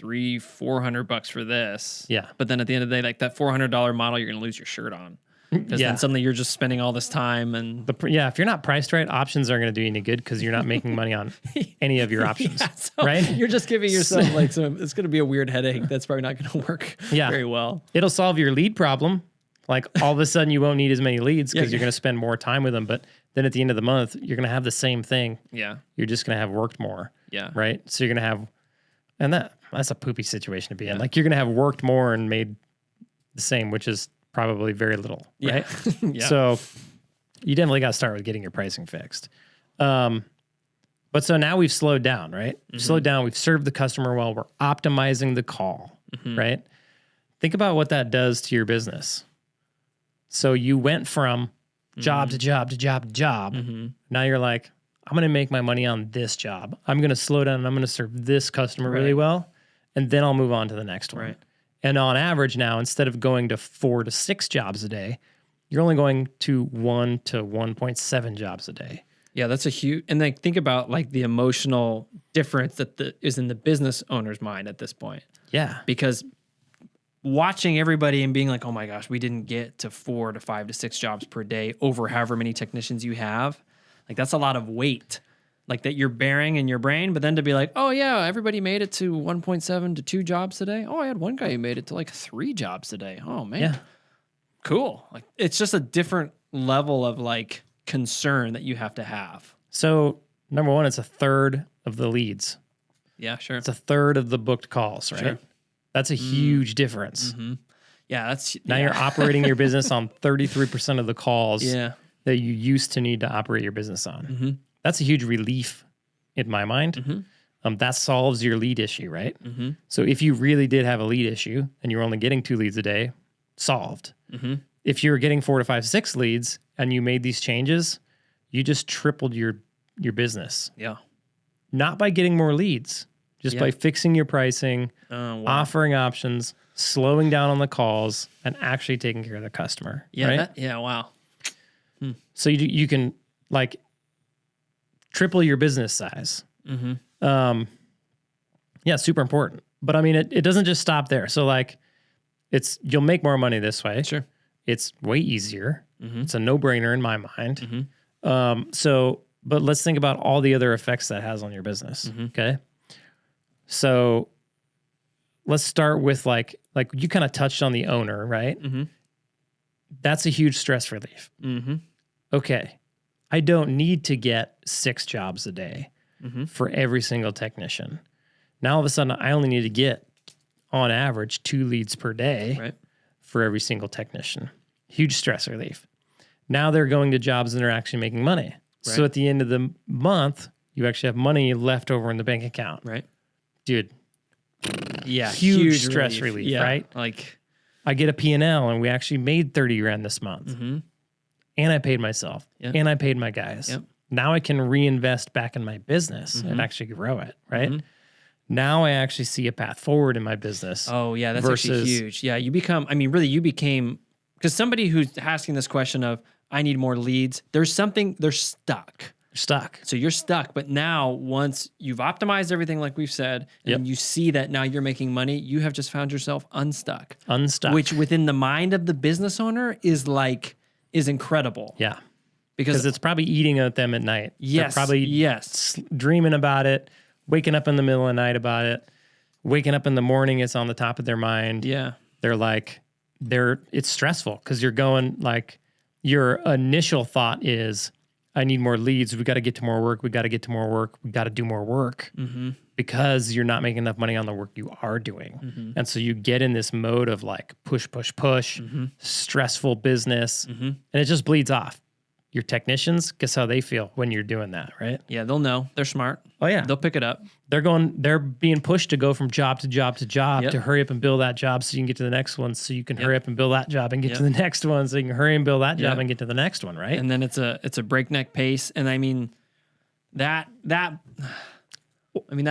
$400 for this. Yeah. But then at the end of the day, like that $400 model, you're going to lose your shirt on. Because then suddenly you're just spending all this time and... if you're not priced right, options aren't going to do you any good because you're not making money on any of your options, right? You're just giving yourself it's going to be a weird headache that's probably not going to work very well. It'll solve your lead problem. Like all of a sudden you won't need as many leads because you're going to spend more time with them. But then at the end of the month, you're going to have the same thing. Yeah. You're just going to have worked more. Yeah. Right? So you're going to have... And that's a poopy situation to be in. Like you're going to have worked more and made the same, which is probably very little, right? So you definitely got to start with getting your pricing fixed. But so now we've slowed down, right? We've slowed down. We've served the customer well. We're optimizing the call, right? Think about what that does to your business. So you went from job to job to job to job. Now you're like, I'm going to make my money on this job. I'm going to slow down and I'm going to serve this customer really well. And then I'll move on to the next one. Right. And on average now, instead of going to 4 to 6 jobs a day, you're only going to 1 to 1.7 jobs a day. Yeah, that's a huge, and then think about like the emotional difference that is in the business owner's mind at this point. Yeah. Because watching everybody and being like, oh my gosh, we didn't get to 4 to 5 to 6 jobs per day over however many technicians you have. Like that's a lot of weight. Like that you're bearing in your brain, but then to be like, oh yeah, everybody made it to 1.7 to 2 jobs a day. Oh, I had one guy who made it to like 3 jobs a day. Oh man, cool. Like it's just a different level of like concern that you have to have. So number one, it's a third of the leads. Yeah, sure. It's a third of the booked calls, right? Sure. That's a huge difference. Yeah, now you're operating your business on 33% of the calls that you used to need to operate your business on. That's a huge relief in my mind. That solves your lead issue, right? So if you really did have a lead issue and you're only getting 2 leads a day, solved. If you're getting 4 to 5, 6 leads and you made these changes, you just tripled your business. Yeah. Not by getting more leads, just by fixing your pricing, offering options, slowing down on the calls, and actually taking care of the customer. Yeah. Right? Wow. So you can like triple your business size. Super important. But I mean, it doesn't just stop there. So like you'll make more money this way. Sure. It's way easier. It's a no-brainer in my mind. But let's think about all the other effects that has on your business. Okay. So let's start with like you kind of touched on the owner, right? That's a huge stress relief. Okay. I don't need to get 6 jobs a day for every single technician. Now all of a sudden I only need to get on average 2 leads per day for every single technician. Huge stress relief. Now they're going to jobs that are actually making money. So at the end of the month, you actually have money left over in the bank account. Right. Dude. Yeah. Huge stress relief, right? Like I get a P&L and we actually made 30 grand this month. And I paid myself. And I paid my guys. Now I can reinvest back in my business and actually grow it, right? Now I actually see a path forward in my business. Oh, yeah, that's actually huge. Yeah, you became, because somebody who's asking this question of, I need more leads, they're stuck. So you're stuck. But now, once you've optimized everything like we've said, and you see that now you're making money, you have just found yourself unstuck. Which within the mind of the business owner is incredible. Yeah. Because it's probably eating at them at night. Yes. They're probably dreaming about it, waking up in the middle of the night about it, waking up in the morning, it's on the top of their mind. Yeah. They're like, it's stressful because you're going like, your initial thought is, I need more leads. We got to get to more work. We got to get to more work. We got to do more work because you're not making enough money on the work you are doing. And so you get in this mode of like push, stressful business, and it just bleeds off. Your technicians, guess how they feel when you're doing that, right? Yeah, they'll know. They're smart. Oh yeah. They'll pick it up. They're being pushed to go from job to job to job to hurry up and build that job so you can get to the next one, so you can hurry up and build that job and get to the next one, so you can hurry and build that job and get to the next one, right? And then it's a breakneck pace. And I mean, that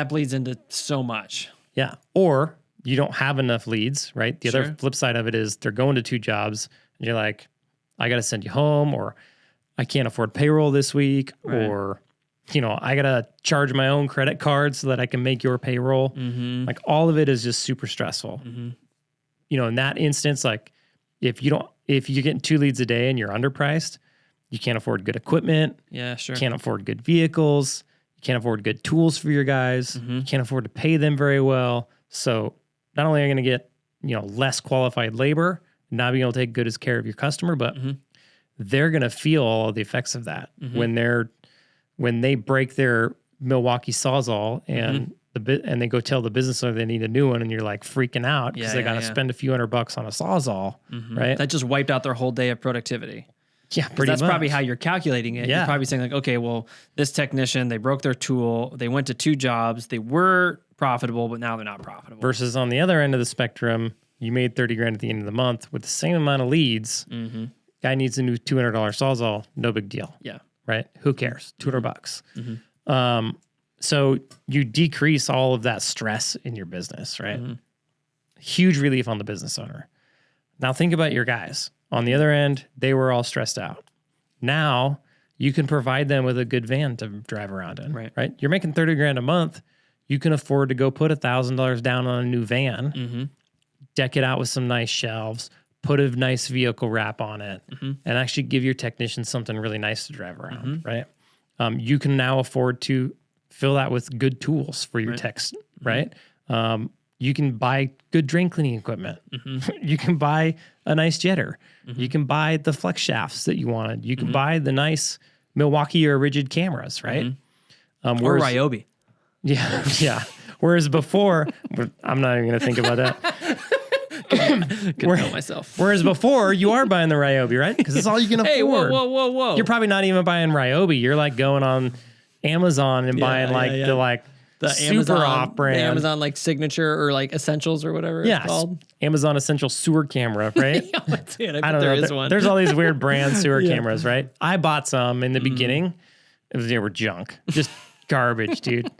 bleeds into so much. Yeah. Or you don't have enough leads, right? The other flip side of it is they're going to 2 jobs and you're like, I got to send you home, or I can't afford payroll this week, or, I got to charge my own credit card so that I can make your payroll. Like all of it is just super stressful. In that instance, like if you're getting 2 leads a day and you're underpriced, you can't afford good equipment. Yeah, sure. Can't afford good vehicles. You can't afford good tools for your guys. You can't afford to pay them very well. So not only are you going to get, less qualified labor, not being able to take good care of your customer, but they're going to feel all of the effects of that when they break their Milwaukee Sawzall and and they go tell the business owner they need a new one, and you're like freaking out because they got to spend a few $100 on a Sawzall, right? That just wiped out their whole day of productivity. Yeah, pretty that's much. probably how you're calculating it. Yeah. You're probably saying like, okay, well, this technician, they broke their tool, they went to 2 jobs, they were profitable, but now they're not profitable. Versus on the other end of the spectrum, you made $30,000 at the end of the month with the same amount of leads. Guy needs a new $200 Sawzall, no big deal. Yeah. Right? Who cares? $200. So you decrease all of that stress in your business, right? Huge relief on the business owner. Now think about your guys. On the other end, they were all stressed out. Now you can provide them with a good van to drive around in, right? You're making $30,000 a month. You can afford to go put $1,000 down on a new van, deck it out with some nice shelves, put a nice vehicle wrap on it, and actually give your technicians something really nice to drive around, right? You can now afford to fill that with good tools for your techs, right? You can buy good drain cleaning equipment. You can buy a nice jetter. You can buy the flex shafts that you wanted. You can buy the nice Milwaukee or Rigid cameras, right? Or Ryobi. Yeah, yeah. Whereas before, I'm not even going to think about that. Couldn't myself. Whereas before, you are buying the Ryobi, right? Because it's all you can afford. Hey, whoa. You're probably not even buying Ryobi. You're like going on Amazon and buying the super Amazon, off-brand. The Amazon like Signature or like Essentials or whatever it's called. Amazon Essential Sewer Camera, right? Dude, I bet there is one. There's all these weird brand sewer cameras, right? I bought some in the beginning. They were junk. Just garbage, dude.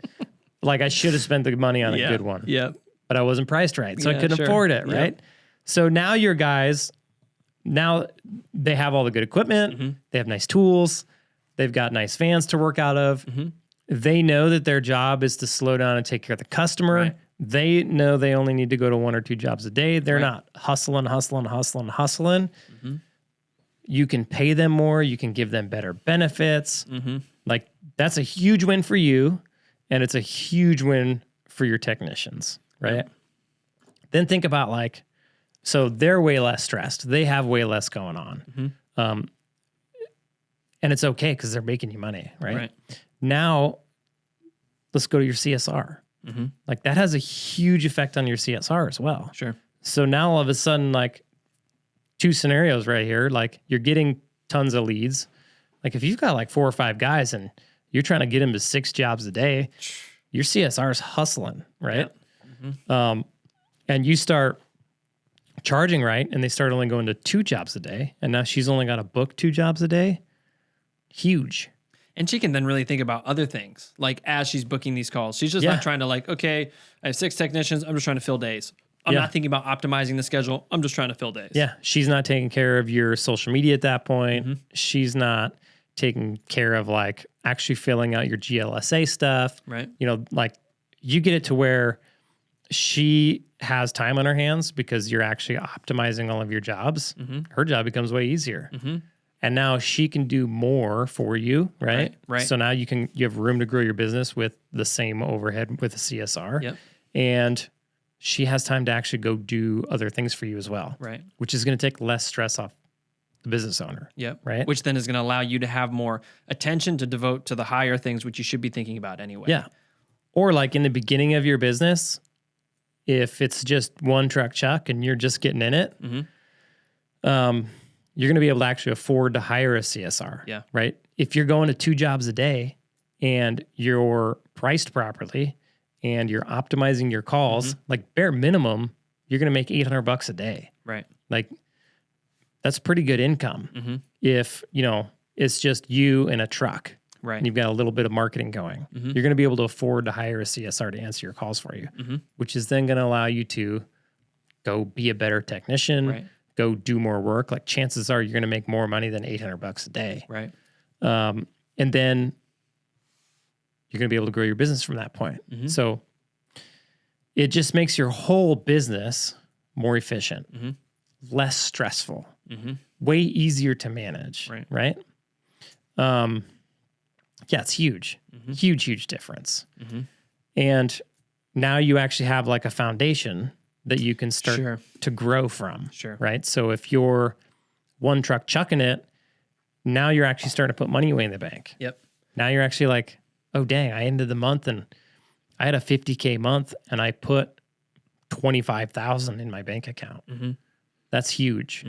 Like I should have spent the money on a good one. Yeah. But I wasn't priced right. So I couldn't afford it, right? So now your guys, now they have all the good equipment. They have nice tools. They've got nice vans to work out of. They know that their job is to slow down and take care of the customer. Right. They know they only need to go to 1 or 2 jobs a day. They're not hustling. You can pay them more. You can give them better benefits. Like that's a huge win for you. And it's a huge win for your technicians, right? Then think about like, so they're way less stressed. They have way less going on. And it's okay because they're making you money, right? Now, let's go to your CSR. Like that has a huge effect on your CSR as well. Sure. So now all of a sudden, like 2 scenarios right here, like you're getting tons of leads. Like if you've got like 4 or 5 guys and you're trying to get them to 6 jobs a day, your CSR is hustling, right? And you start charging right, and they start only going to 2 jobs a day, and now she's only got to book 2 jobs a day. Huge. And she can then really think about other things, like as she's booking these calls. She's just not trying to like, okay, I have 6 technicians. I'm just trying to fill days. I'm not thinking about optimizing the schedule. I'm just trying to fill days. Yeah. She's not taking care of your social media at that point. She's not taking care of like actually filling out your GLSA stuff. Right. Like you get it to where she has time on her hands because you're actually optimizing all of your jobs. Her job becomes way easier. And now she can do more for you, right? Right. So now you have room to grow your business with the same overhead with a CSR. Yep. And she has time to actually go do other things for you as well. Right. Which is going to take less stress off the business owner. Yep. Right. Which then is going to allow you to have more attention to devote to the higher things, which you should be thinking about anyway. Yeah. Or like in the beginning of your business, if it's just one truck chuck and you're just getting in it, you're going to be able to actually afford to hire a CSR. Yeah. Right. If you're going to 2 jobs a day and you're priced properly and you're optimizing your calls, like bare minimum, you're going to make $800 a day. Right. Like that's pretty good income. If, it's just you and a truck. Right. And you've got a little bit of marketing going. You're going to be able to afford to hire a CSR to answer your calls for you, which is then going to allow you to go be a better technician, go do more work. Like chances are you're going to make more money than $800 a day. Right. And then you're going to be able to grow your business from that point. So it just makes your whole business more efficient, less stressful, way easier to manage. Right. Yeah, it's huge, huge difference. And now you actually have like a foundation that you can start to grow from. Right. So if you're one truck chucking it, now you're actually starting to put money away in the bank. Yep. Now you're actually like, oh, dang, I ended the month and I had a $50K month and I put $25,000 in my bank account. That's huge.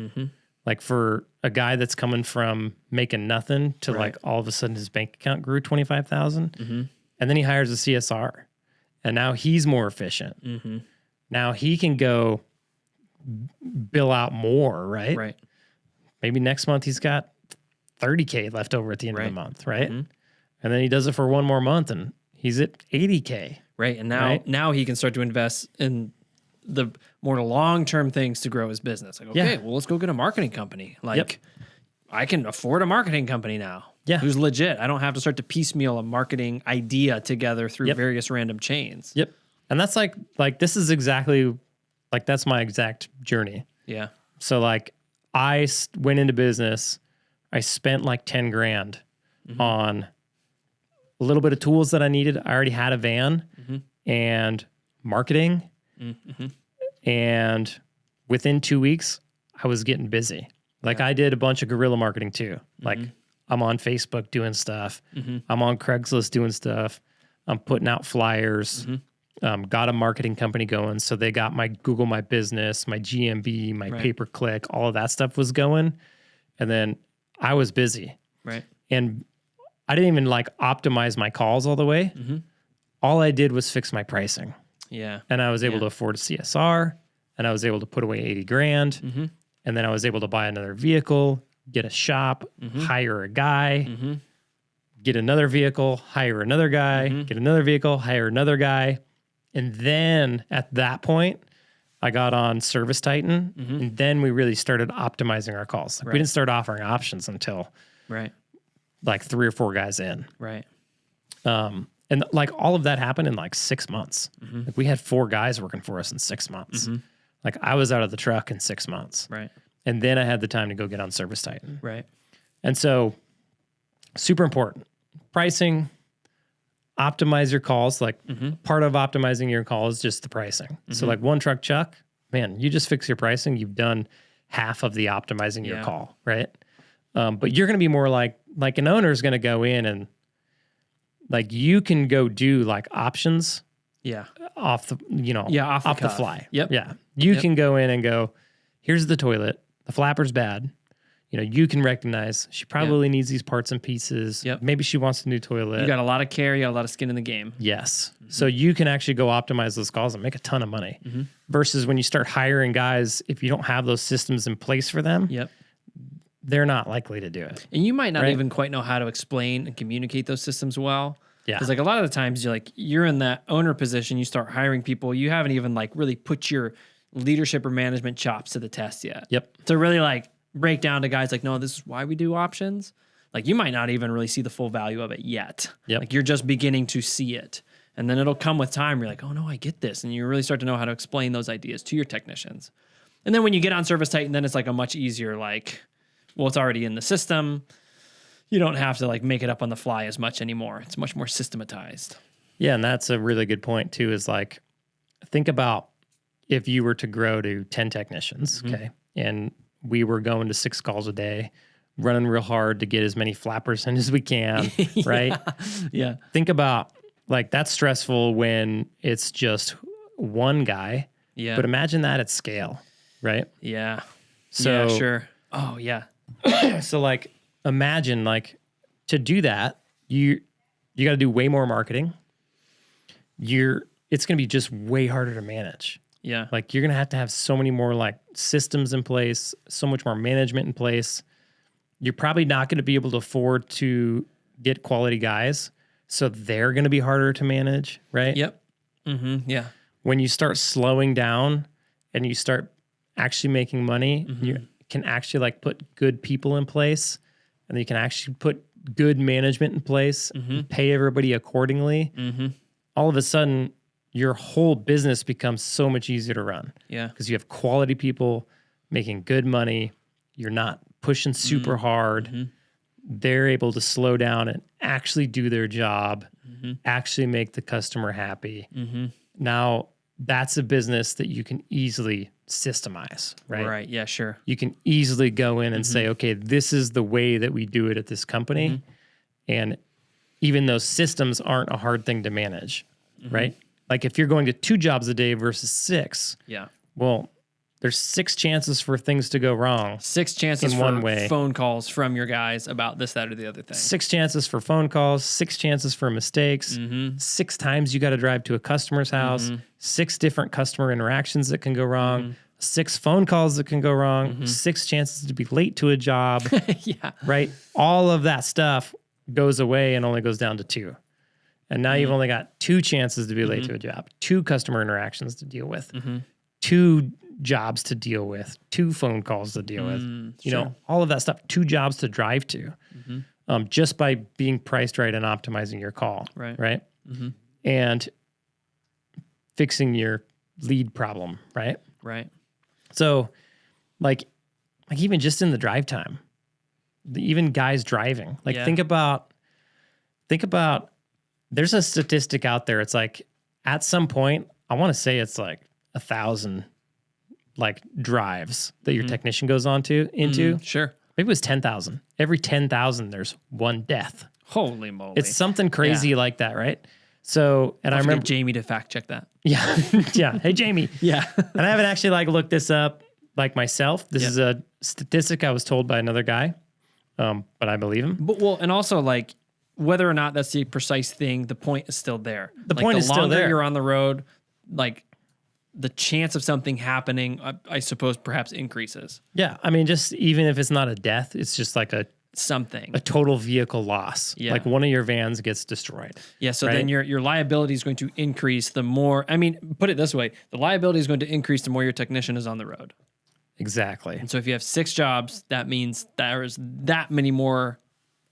Like for a guy that's coming from making nothing to like all of a sudden his bank account grew 25,000, and then he hires a CSR, and now he's more efficient. Now he can go bill out more, right? Right. Maybe next month he's got 30K left over at the end of the month, right? And then he does it for one more month and he's at 80K. Right. And now he can start to invest in the more long-term things to grow his business. Like, okay, well, let's go get a marketing company. Like I can afford a marketing company now. Yeah. Who's legit. I don't have to start to piecemeal a marketing idea together through various random chains. And that's like this is exactly like, that's my exact journey. Yeah. So like I went into business, I spent like 10 grand on a little bit of tools that I needed. I already had a van and marketing. And within 2 weeks, I was getting busy. Like I did a bunch of guerrilla marketing too. Like I'm on Facebook doing stuff. I'm on Craigslist doing stuff. I'm putting out flyers. Got a marketing company going. So they got my Google My Business, my GMB, my pay-per-click, all of that stuff was going. And then I was busy. Right. And I didn't even like optimize my calls all the way. All I did was fix my pricing. Yeah. And I was able to afford a CSR, and I was able to put away 80 grand. And then I was able to buy another vehicle, get a shop, hire a guy, get another vehicle, hire another guy, get another vehicle, hire another guy. And then at that point, I got on Service Titan, and then we really started optimizing our calls. Like we didn't start offering options until like 3 or 4 guys in. Right. And like all of that happened in like 6 months. Like we had 4 guys working for us in 6 months. Like I was out of the truck in 6 months. Right. And then I had the time to go get on Service Titan. Right. And so super important. Pricing, optimize your calls. Like part of optimizing your call is just the pricing. So like one truck chuck, man, you just fix your pricing. You've done half of the optimizing your call, right? But you're going to be more like an owner is going to go in and like you can go do like options off the, off the fly. Yeah. You can go in and go, here's the toilet. The flapper's bad. You can recognize she probably needs these parts and pieces. Maybe she wants a new toilet. You got a lot of care. You got a lot of skin in the game. Yes. So you can actually go optimize those calls and make a ton of money versus when you start hiring guys, if you don't have those systems in place for them, they're not likely to do it. And you might not even quite know how to explain and communicate those systems well. Yeah. Because like a lot of the times you're in that owner position, you start hiring people, you haven't even like really put your leadership or management chops to the test yet. To really like break down to guys like, no, this is why we do options. Like you might not even really see the full value of it yet. Like you're just beginning to see it. And then it'll come with time. You're like, oh no, I get this. And you really start to know how to explain those ideas to your technicians. And then when you get on Service Titan, then it's like a much easier, like, well, it's already in the system. You don't have to like make it up on the fly as much anymore. It's much more systematized. Yeah. And that's a really good point too, is like, think about if you were to grow to 10 technicians, okay, and we were going to 6 calls a day, running real hard to get as many flappers in as we can, right? Yeah. Think about like that's stressful when it's just one guy. Yeah. But imagine that at scale, right? Yeah. So yeah, sure. Oh yeah. So like imagine like to do that, you got to do way more marketing. It's going to be just way harder to manage. Yeah. Like you're going to have so many more like systems in place, so much more management in place. You're probably not going to be able to afford to get quality guys. So they're going to be harder to manage, right? Yep. Mm-hmm. Yeah. When you start slowing down and you start actually making money, you can actually like put good people in place, and you can actually put good management in place, pay everybody accordingly. All of a sudden, your whole business becomes so much easier to run. Yeah. Because you have quality people making good money. You're not pushing super hard. They're able to slow down and actually do their job, actually make the customer happy. Now, that's a business that you can easily systemize, right? Right. Yeah, sure. You can easily go in and say, okay, this is the way that we do it at this company. And even those systems aren't a hard thing to manage, right? Like if you're going to 2 jobs a day versus 6, Yeah. well, there's 6 chances for things to go wrong. 6 chances in for one way. phone calls from your guys about this, that, or the other thing. 6 chances for phone calls, 6 chances for mistakes, 6 times you got to drive to a customer's house, 6 different customer interactions that can go wrong, 6 phone calls that can go wrong, 6 chances to be late to a job, Yeah. right? All of that stuff goes away and only goes down to 2. And now you've only got 2 chances to be late to a job, 2 customer interactions to deal with, 2 jobs to deal with, 2 phone calls to deal with, you know, all of that stuff, 2 jobs to drive to, just by being priced right and optimizing your call, right? And fixing your lead problem, right? Right. So like even just in the drive time, even guys driving, like think about, there's a statistic out there. It's like at some point, I want to say it's like 1,000 like drives that your technician goes into. Sure. Maybe it was 10,000. Every 10,000, there's 1 death. Holy moly. It's something crazy like that, right? So, and I remember Jamie to fact check that. Yeah. Yeah. Hey, Jamie. Yeah. And I haven't actually like looked this up like myself. This is a statistic I was told by another guy, but I believe him. But well, and also like whether or not that's the precise thing, the point is still there. The point is still there. The longer you're on the road, like the chance of something happening, I suppose, perhaps increases. Yeah. I mean, just even if it's not a death, it's just like a total vehicle loss. Yeah. Like one of your vans gets destroyed. Yeah. So then your liability is going to increase the more, I mean, put it this way, the liability is going to increase the more your technician is on the road. Exactly. And so if you have 6 jobs, that means there is that many more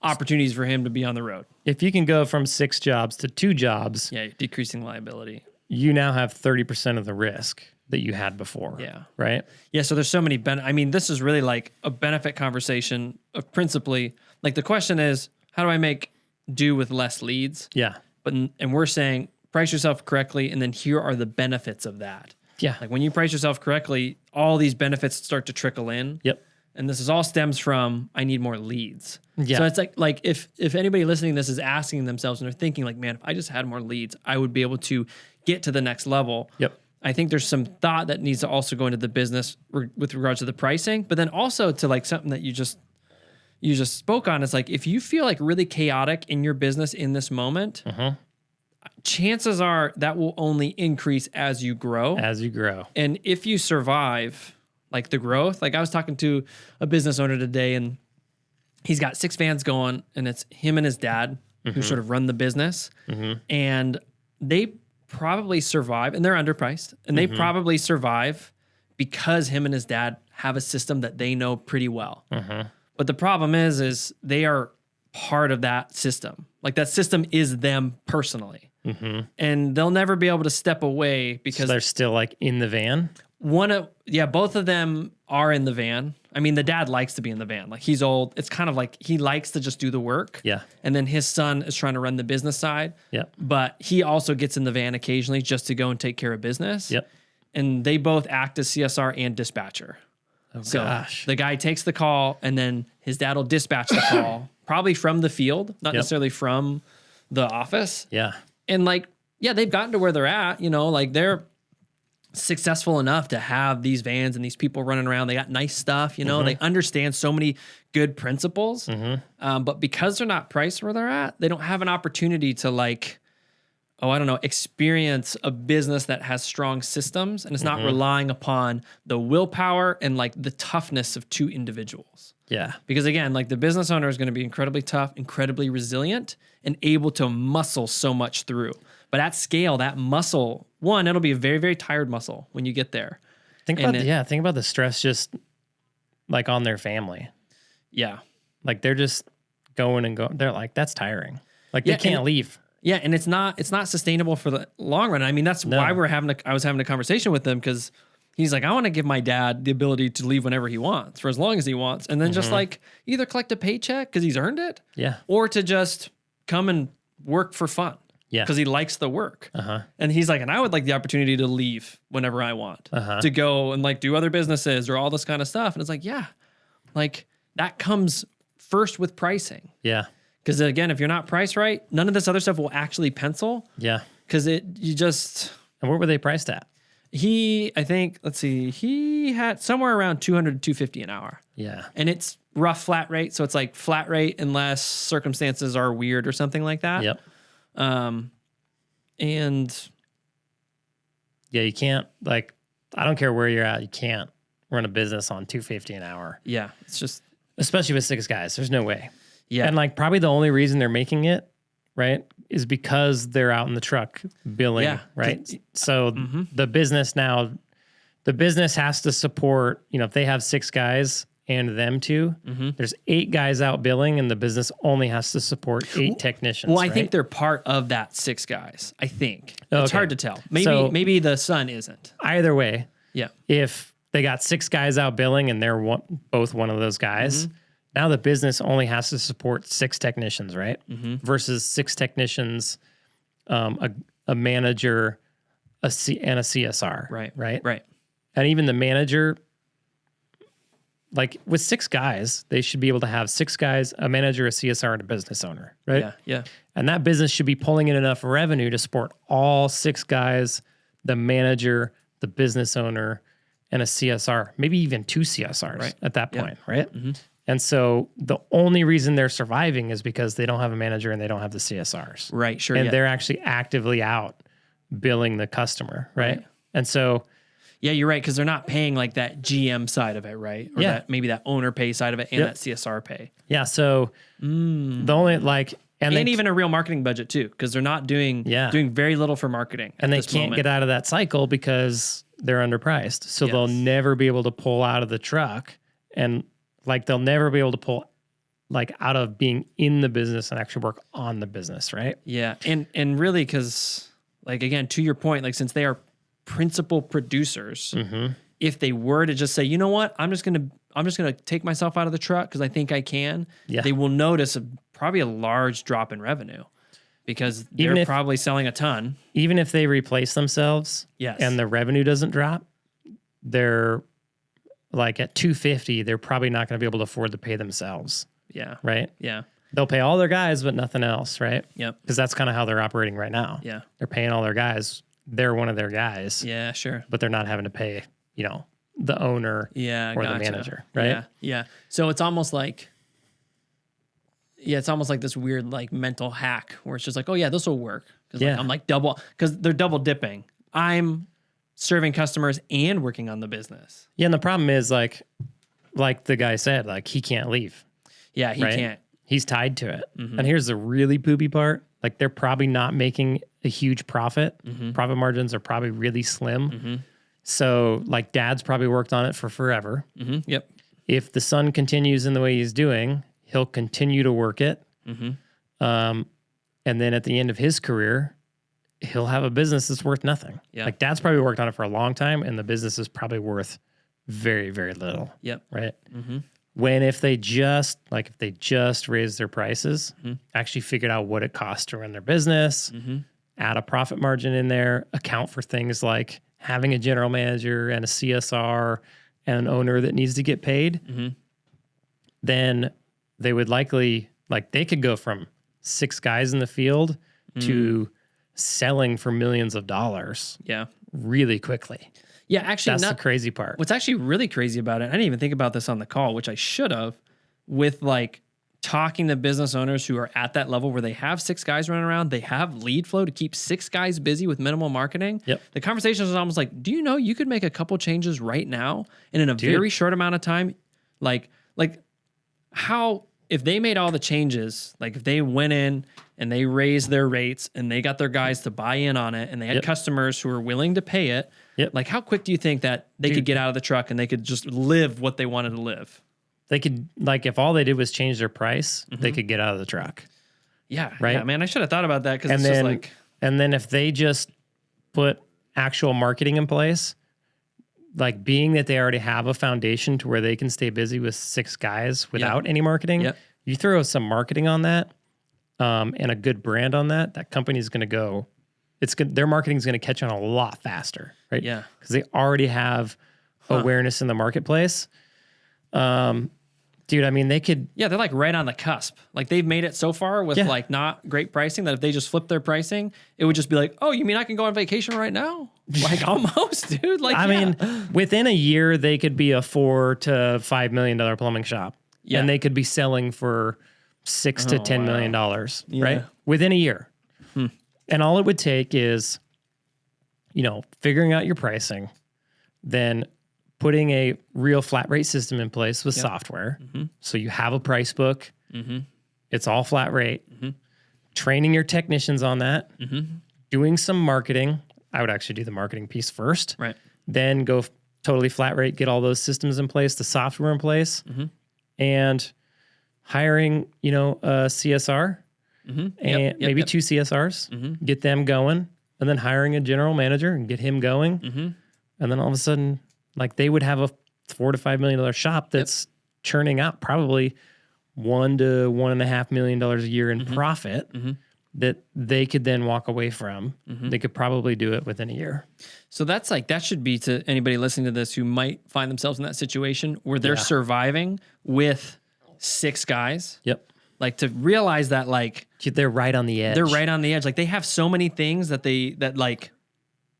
opportunities for him to be on the road. If you can go from 6 jobs to 2 jobs, yeah, decreasing liability, you now have 30% of the risk that you had before. Yeah. Right? Yeah, so there's so many I mean, this is really like a benefit conversation of principally, like the question is, how do I make do with less leads? Yeah. And we're saying price yourself correctly, and then here are the benefits of that. Yeah. Like when you price yourself correctly, all these benefits start to trickle in. Yep. And this is all stems from I need more leads. Yeah. So it's like if anybody listening to this is asking themselves and they're thinking like, man, if I just had more leads, I would be able to get to the next level. Yep. I think there's some thought that needs to also go into the business with regards to the pricing, but then also to like something that you just spoke on. It's like, if you feel like really chaotic in your business in this moment, chances are that will only increase as you grow. And if you survive like the growth, like I was talking to a business owner today and he's got 6 vans going and it's him and his dad who sort of run the business, and they probably survive, and they're underpriced, and they probably survive because him and his dad have a system that they know pretty well. But the problem is they are part of that system. Like that system is them personally, and they'll never be able to step away because they're still like in the van. Both of them are in the van. I mean, the dad likes to be in the van. Like he's old. It's kind of like he likes to just do the work. Yeah. And then his son is trying to run the business side. Yeah. But he also gets in the van occasionally just to go and take care of business. Yep. And they both act as CSR and dispatcher. So gosh. the guy takes the call, and then his dad will dispatch the call, probably from the field, not necessarily from the office. Yeah. And like, yeah, they've gotten to where they're at, you know, like they're successful enough to have these vans and these people running around. They got nice stuff, you know, they understand so many good principles. But because they're not priced where they're at, they don't have an opportunity to like, experience a business that has strong systems and it's not relying upon the willpower and like the toughness of two individuals. Yeah. Because again, like the business owner is going to be incredibly tough, incredibly resilient, and able to muscle so much through. But at scale, that muscle, one, it'll be a very, very tired muscle when you get there. Think about the stress just like on their family. Yeah. Like they're just going and going. They're like, that's tiring. Like they can't leave. Yeah, and it's not sustainable for the long run. I mean, that's why I was having a conversation with him, because he's like, I want to give my dad the ability to leave whenever he wants, for as long as he wants, and then just like either collect a paycheck because he's earned it, or to just come and work for fun, because he likes the work. And he's like, and I would like the opportunity to leave whenever I want, to go and like do other businesses or all this kind of stuff. And it's like, yeah, like that comes first with pricing. Yeah. Because again, if you're not priced right, none of this other stuff will actually pencil. Yeah. Because And where were they priced at? He had somewhere around 200 to 250 an hour. Yeah. And it's rough flat rate. So it's like flat rate unless circumstances are weird or something like that. Yep. And yeah, you can't, like, I don't care where you're at, you can't run a business on 250 an hour. Yeah. It's just, especially with 6 guys. There's no way. Yeah. And like probably the only reason they're making it, right, is because they're out in the truck billing, right? So the business has to support, you know, if they have 6 guys and them 2, there's 8 guys out billing, and the business only has to support 8 technicians. Well, I think they're part of that 6 guys. I think. It's hard to tell. Maybe the son isn't. Either way. Yeah. If they got 6 guys out billing and they're both one of those guys, now the business only has to support 6 technicians, right? Versus 6 technicians, a manager, and a CSR. Right. And even the manager, like with 6 guys, they should be able to have 6 guys, a manager, a CSR, and a business owner, right? Yeah. And that business should be pulling in enough revenue to support all 6 guys, the manager, the business owner, and a CSR, maybe even 2 CSRs at that point, right? And so the only reason they're surviving is because they don't have a manager and they don't have the CSRs. Right, sure. And they're actually actively out billing the customer, right? And so... yeah, you're right, because they're not paying like that GM side of it, right? Or that maybe that owner pay side of it and that CSR pay. Yeah, so the only like... And even a real marketing budget too, because they're not doing very little for marketing. And they can't get out of that cycle because they're underpriced. So they'll never be able to pull out of the truck, and like they'll never be able to pull like out of being in the business and actually work on the business, right? Yeah. And really, because like, again, to your point, like since they are principal producers, if they were to just say, you know what, I'm just gonna take myself out of the truck because I think I can, they will notice probably a large drop in revenue because they're probably selling a ton. Even if they replace themselves, and the revenue doesn't drop, they're like at 250, they're probably not going to be able to afford to pay themselves. Yeah. Right? Yeah. They'll pay all their guys, but nothing else, right? Yep. Because that's kind of how they're operating right now. Yeah. They're paying all their guys. They're one of their guys. Yeah, sure. But they're not having to pay, you know, the owner or the manager, right? Yeah. So it's almost like, this weird like mental hack where it's just like, oh yeah, this will work. Because I'm like because they're double dipping. I'm serving customers and working on the business. Yeah, and the problem is like the guy said, like he can't leave. Yeah, he can't. He's tied to it. And here's the really poopy part. Like they're probably not making a huge profit. Profit margins are probably really slim. So like dad's probably worked on it for forever. Yep. If the son continues in the way he's doing, he'll continue to work it. And then at the end of his career, he'll have a business that's worth nothing. Yeah. Like dad's probably worked on it for a long time, and the business is probably worth very, very little. Yep. Right. When if they just raise their prices, actually figured out what it costs to run their business, add a profit margin in there, account for things like having a general manager and a CSR an owner that needs to get paid, then they would likely, like they could go from 6 guys in the field to selling for millions of dollars. Yeah. Really quickly. Yeah, actually, that's the crazy part. What's actually really crazy about it, I didn't even think about this on the call, which I should have, with like talking to business owners who are at that level where they have 6 guys running around, they have lead flow to keep 6 guys busy with minimal marketing. Yep. The conversation was almost like, do you know you could make a couple changes right now and in a very short amount of time? Like how, if they made all the changes, like if they went in and they raised their rates and they got their guys to buy in on it and they had customers who were willing to pay it, like how quick do you think that they could get out of the truck and they could just live what they wanted to live? They could, like, if all they did was change their price, they could get out of the truck. Yeah. Right. Yeah, man, I should have thought about that because it's just like. And then if they just put actual marketing in place, like being that they already have a foundation to where they can stay busy with 6 guys without any marketing, you throw some marketing on that and a good brand on that, that company's going to go, their marketing is going to catch on a lot faster, right? Yeah. Because they already have awareness in the marketplace. Dude, I mean, they could... Yeah, they're like right on the cusp. Like they've made it so far with like not great pricing that if they just flip their pricing, it would just be like, oh, you mean I can go on vacation right now? Like almost, dude. Like, I mean, within a year, they could be a $4 to $5 million plumbing shop. Yeah. And they could be selling for $6 to $10 million, right? Within a year. And all it would take is, you know, figuring out your pricing, then putting a real flat rate system in place with software. So you have a price book. It's all flat rate. Training your technicians on that. Doing some marketing. I would actually do the marketing piece first. Right. Then go totally flat rate, get all those systems in place, the software in place, and hiring, you know, a CSR and maybe 2 CSRs, get them going, and then hiring a general manager and get him going. And then all of a sudden, like they would have a $4 to $5 million shop that's churning out probably $1 to $1.5 million a year in profit that they could then walk away from. They could probably do it within a year. So that's like, that should be to anybody listening to this who might find themselves in that situation where they're surviving with 6 guys. Like to realize that like they're right on the edge. They're right on the edge. Like they have so many things that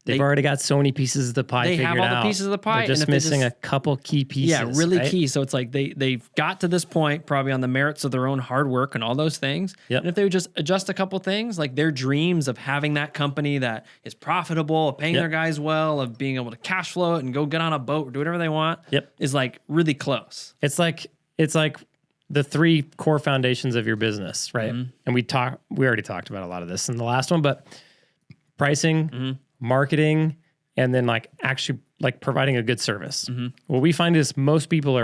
They've already got so many pieces of the pie figured out. They have all the pieces of the pie. They're just missing a couple key pieces. Yeah, really key. So it's like they've got to this point probably on the merits of their own hard work and all those things. And if they would just adjust a couple things, like their dreams of having that company that is profitable, of paying their guys well, of being able to cash flow it and go get on a boat or do whatever they want, is like really close. It's like the 3 core foundations of your business, right? And we already talked about a lot of this in the last one, but pricing, marketing, and then like actually like providing a good service. What we find is most people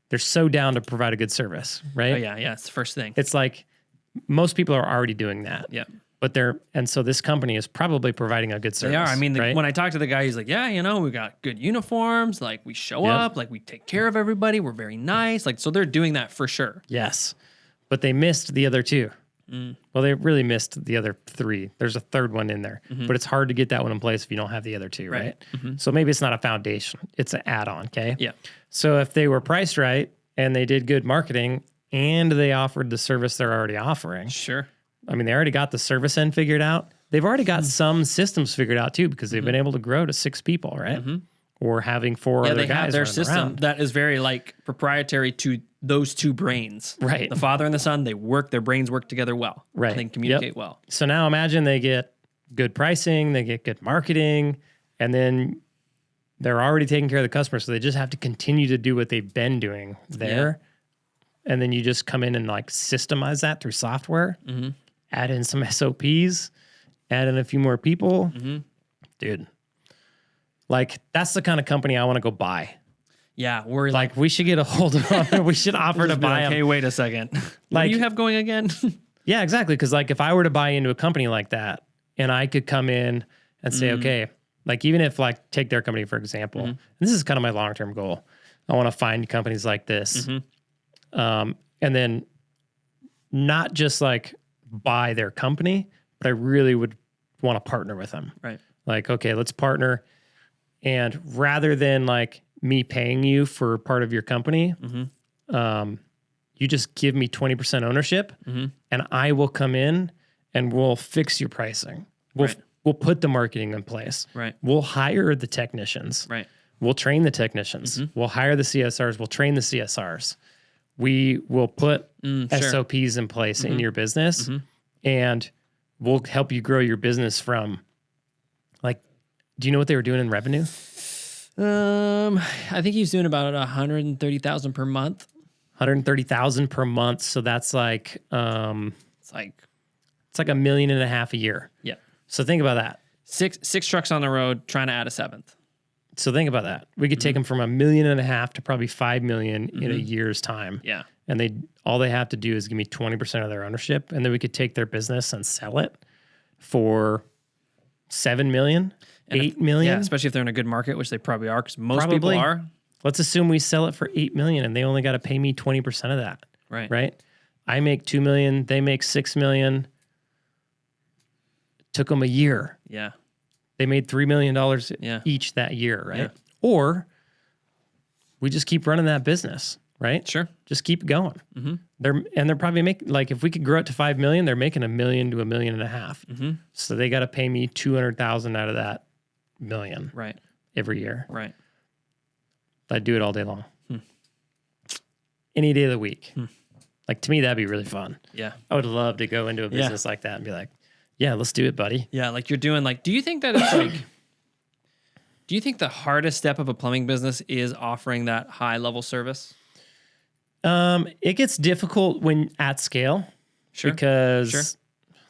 they're so down to provide a good service, right? Oh yeah, it's the first thing. It's like most people are already doing that. But so this company is probably providing a good service. They are. I mean, right? When I talk to the guy, he's like, yeah, you know, we got good uniforms. Like we show up, like we take care of everybody. We're very nice. Like, so they're doing that for sure. Yes. But they missed the other 2. Well, they really missed the other 3. There's a third one in there, but it's hard to get that one in place if you don't have the other 2, right? So maybe it's not a foundation. It's an add-on, okay? Yeah. So if they were priced right and they did good marketing and they offered the service they're already offering. Sure. I mean, they already got the service end figured out. They've already got some systems figured out too because they've been able to grow to 6 people, right? Or having 4 other guys they have their system around. that is very like proprietary to those 2 brains. Right. The father and the son, their brains work together well. Right. They can communicate well. So now imagine they get good pricing, they get good marketing, and then they're already taking care of the customer. So they just have to continue to do what they've been doing there. And then you just come in and like systemize that through software, add in some SOPs, add in a few more people. Dude, like that's the kind of company I want to go buy. Yeah, we're like we should get a hold of them. We should offer to buy them. Hey, wait a second. What do you have going again? Yeah, exactly. Because like if I were to buy into a company like that, and I could come in and say, okay, like even if like take their company for example, and this is kind of my long-term goal. I want to find companies like this, and then not just like buy their company, but I really would want to partner with them. Right. Like, okay, let's partner. And rather than like me paying you for part of your company. You just give me 20% ownership, and I will come in and we'll fix your pricing. We'll put the marketing in place. Right. We'll hire the technicians. Right. We'll train the technicians. We'll hire the CSRs. We'll train the CSRs. We will put SOPs in place in your business, and we'll help you grow your business from, like, do you know what they were doing in revenue? I think he's doing about 130,000 per month. 130,000 per month. So that's like, It's like $1.5 million a year. Yeah. So think about that. Six trucks on the road, trying to add a seventh. So think about that. We could take them from $1.5 million to probably $5 million in a year's time. Yeah. And all they have to do is give me 20% of their ownership, and then we could take their business and sell it for $7 million, $8 million. Yeah, especially if they're in a good market, which they probably are, because most people are. Let's assume we sell it for $8 million, and they only got to pay me 20% of that. Right. Right. I make $2 million. They make $6 million. Took them a year. Yeah. They made $3 million each that year, right? Yeah. Or we just keep running that business, right? Sure. Just keep going. They're probably making, like, if we could grow it to $5 million, they're making $1 million to $1.5 million. So they got to pay me $200,000 out of that $1 million every year. Right. I'd do it all day long. Any day of the week. Like, to me, that'd be really fun. Yeah. I would love to go into a business like that and be like, yeah, let's do it, buddy. Yeah, like you're doing, like, do you think that it's like, do you think the hardest step of a plumbing business is offering that high level service? It gets difficult when at scale. Sure. Because,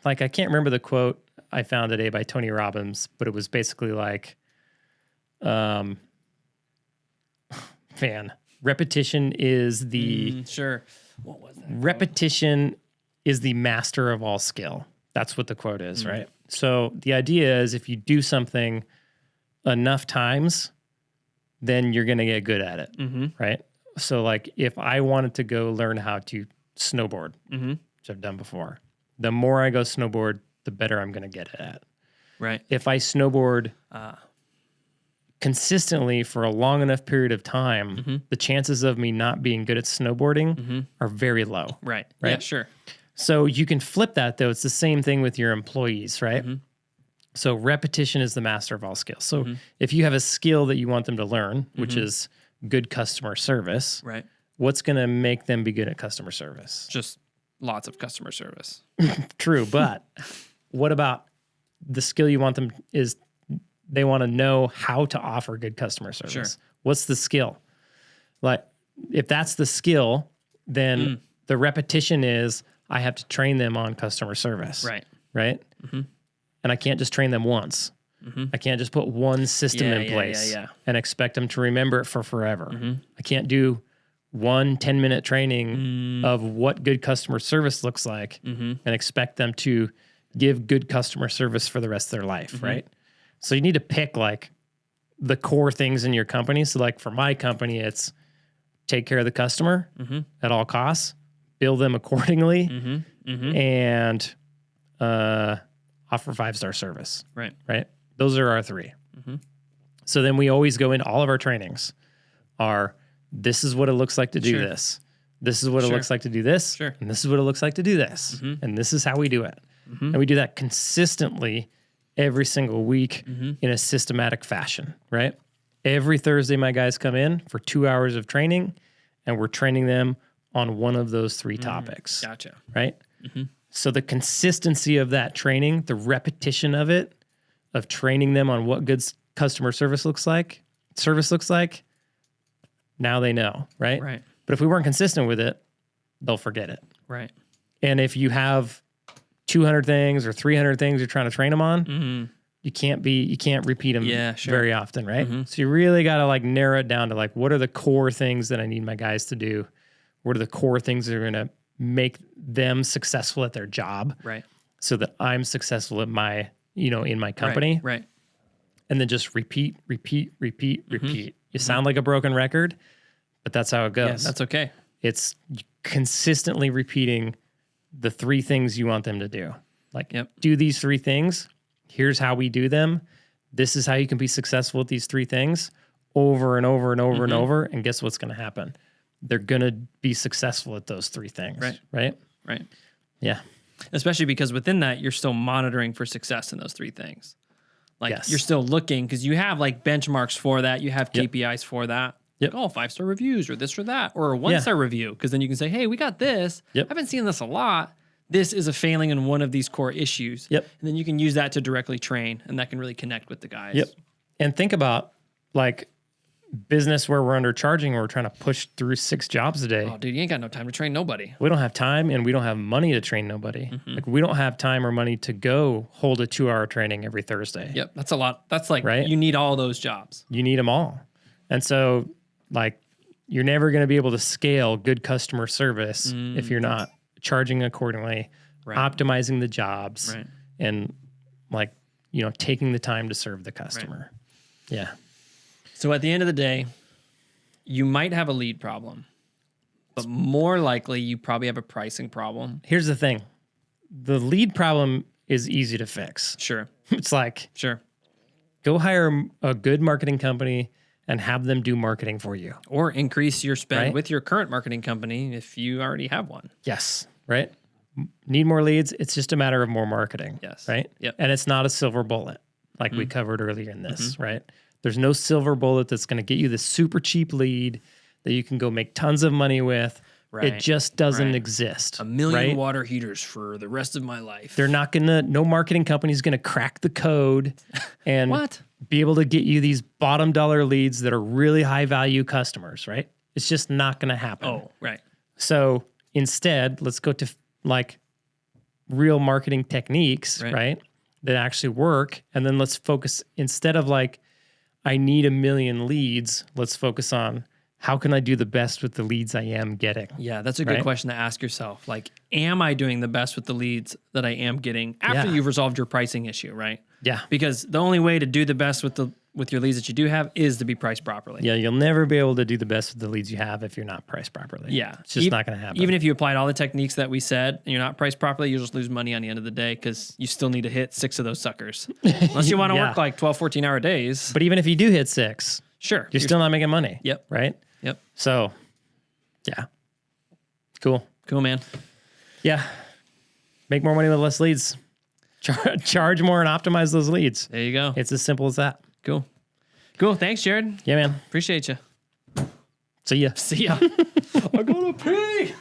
like, I can't remember the quote I found today by Tony Robbins, but it was basically like, repetition is the... What was that? Repetition is the master of all skill. That's what the quote is, right? So the idea is if you do something enough times, then you're going to get good at it, right? So, like, if I wanted to go learn how to snowboard, which I've done before, the more I go snowboard, the better I'm going to get it at. Right. If I snowboard consistently for a long enough period of time, the chances of me not being good at snowboarding are very low. Right. Yeah, sure. So you can flip that, though. It's the same thing with your employees, right? So repetition is the master of all skills. So if you have a skill that you want them to learn, which is good customer service, right? What's going to make them be good at customer service? Just lots of customer service. True, but what about the skill you want them is they want to know how to offer good customer service. Sure. What's the skill? Like, if that's the skill, then the repetition is I have to train them on customer service. Right. Right? And I can't just train them once. I can't just put one system in place and expect them to remember it for forever. I can't do one 10-minute training of what good customer service looks like and expect them to give good customer service for the rest of their life, right? So you need to pick, like, the core things in your company. So, like, for my company, it's take care of the customer at all costs, bill them accordingly, and offer 5-star service. Right. Those are our 3. So then we always go into all of our trainings are, this is what it looks like to do this. This is what it looks like to do this. And this is what it looks like to do this. And this is how we do it. And we do that consistently every single week in a systematic fashion, right? Every Thursday, my guys come in for 2 hours of training, and we're training them on one of those 3 topics. Gotcha. Right? So the consistency of that training, the repetition of it, of training them on what good customer service looks like, now they know, right? Right. But if we weren't consistent with it, they'll forget it. Right. And if you have 200 things or 300 things you're trying to train them on, you can't repeat them very often, right? So you really got to, like, narrow it down to, like, what are the core things that I need my guys to do? What are the core things that are going to make them successful at their job? Right. So that I'm successful at my, in my company. Right. And then just repeat. You sound like a broken record, but that's how it goes. Yeah, that's okay. It's consistently repeating the 3 things you want them to do. Like, do these 3 things. Here's how we do them. This is how you can be successful at these 3 things. over and over and over and over. And guess what's going to happen? They're going to be successful at those three things. Right. Yeah. Especially because within that, you're still monitoring for success in those three things. Like you're still looking because you have like benchmarks for that. You have KPIs for that. Like, 5-star reviews or this or that, or a 1-star review. Because then you can say, hey, we got this. I've been seeing this a lot. This is a failing in one of these core issues. And then you can use that to directly train, and that can really connect with the guys. And think about like business where we're undercharging, or we're trying to push through 6 jobs a day. Oh, dude, you ain't got no time to train nobody. We don't have time, and we don't have money to train nobody. Like we don't have time or money to go hold a 2-hour training every Thursday. That's a lot. That's like, you need all those jobs. You need them all. And so like you're never going to be able to scale good customer service if you're not charging accordingly, optimizing the jobs, and like, you know, taking the time to serve the customer. Yeah. So at the end of the day, you might have a lead problem, but more likely you probably have a pricing problem. Here's the thing. The lead problem is easy to fix. Sure. It's like, go hire a good marketing company and have them do marketing for you. Or increase your spend with your current marketing company if you already have one. Yes. Right. Need more leads. It's just a matter of more marketing. Yes. Right. And it's not a silver bullet like we covered earlier in this, right? There's no silver bullet that's going to get you this super cheap lead that you can go make tons of money with. It just doesn't exist. 1 million water heaters for the rest of my life. They're not going to, no marketing company is going to crack the code and be able to get you these bottom dollar leads that are really high value customers, right? It's just not going to happen. So instead, let's go to like real marketing techniques, right? That actually work. And then let's focus, instead of like, I need 1 million leads, let's focus on how can I do the best with the leads I am getting? Yeah, that's a good question to ask yourself. Like, am I doing the best with the leads that I am getting after you've resolved your pricing issue, right? Yeah. Because the only way to do the best with your leads that you do have is to be priced properly. Yeah, you'll never be able to do the best with the leads you have if you're not priced properly. Yeah. It's just not going to happen. Even if you applied all the techniques that we said and you're not priced properly, you'll just lose money on the end of the day because you still need to hit 6 of those suckers. Unless you want to work like 12, 14-hour days. But even if you do hit 6, you're still not making money. Right? Yep. So, yeah. Cool. Cool, man. Yeah. Make more money with less leads. Charge more and optimize those leads. There you go. It's as simple as that. Cool. Cool. Thanks, Jared. Yeah, man. Appreciate you. See ya. See ya. I gotta pee.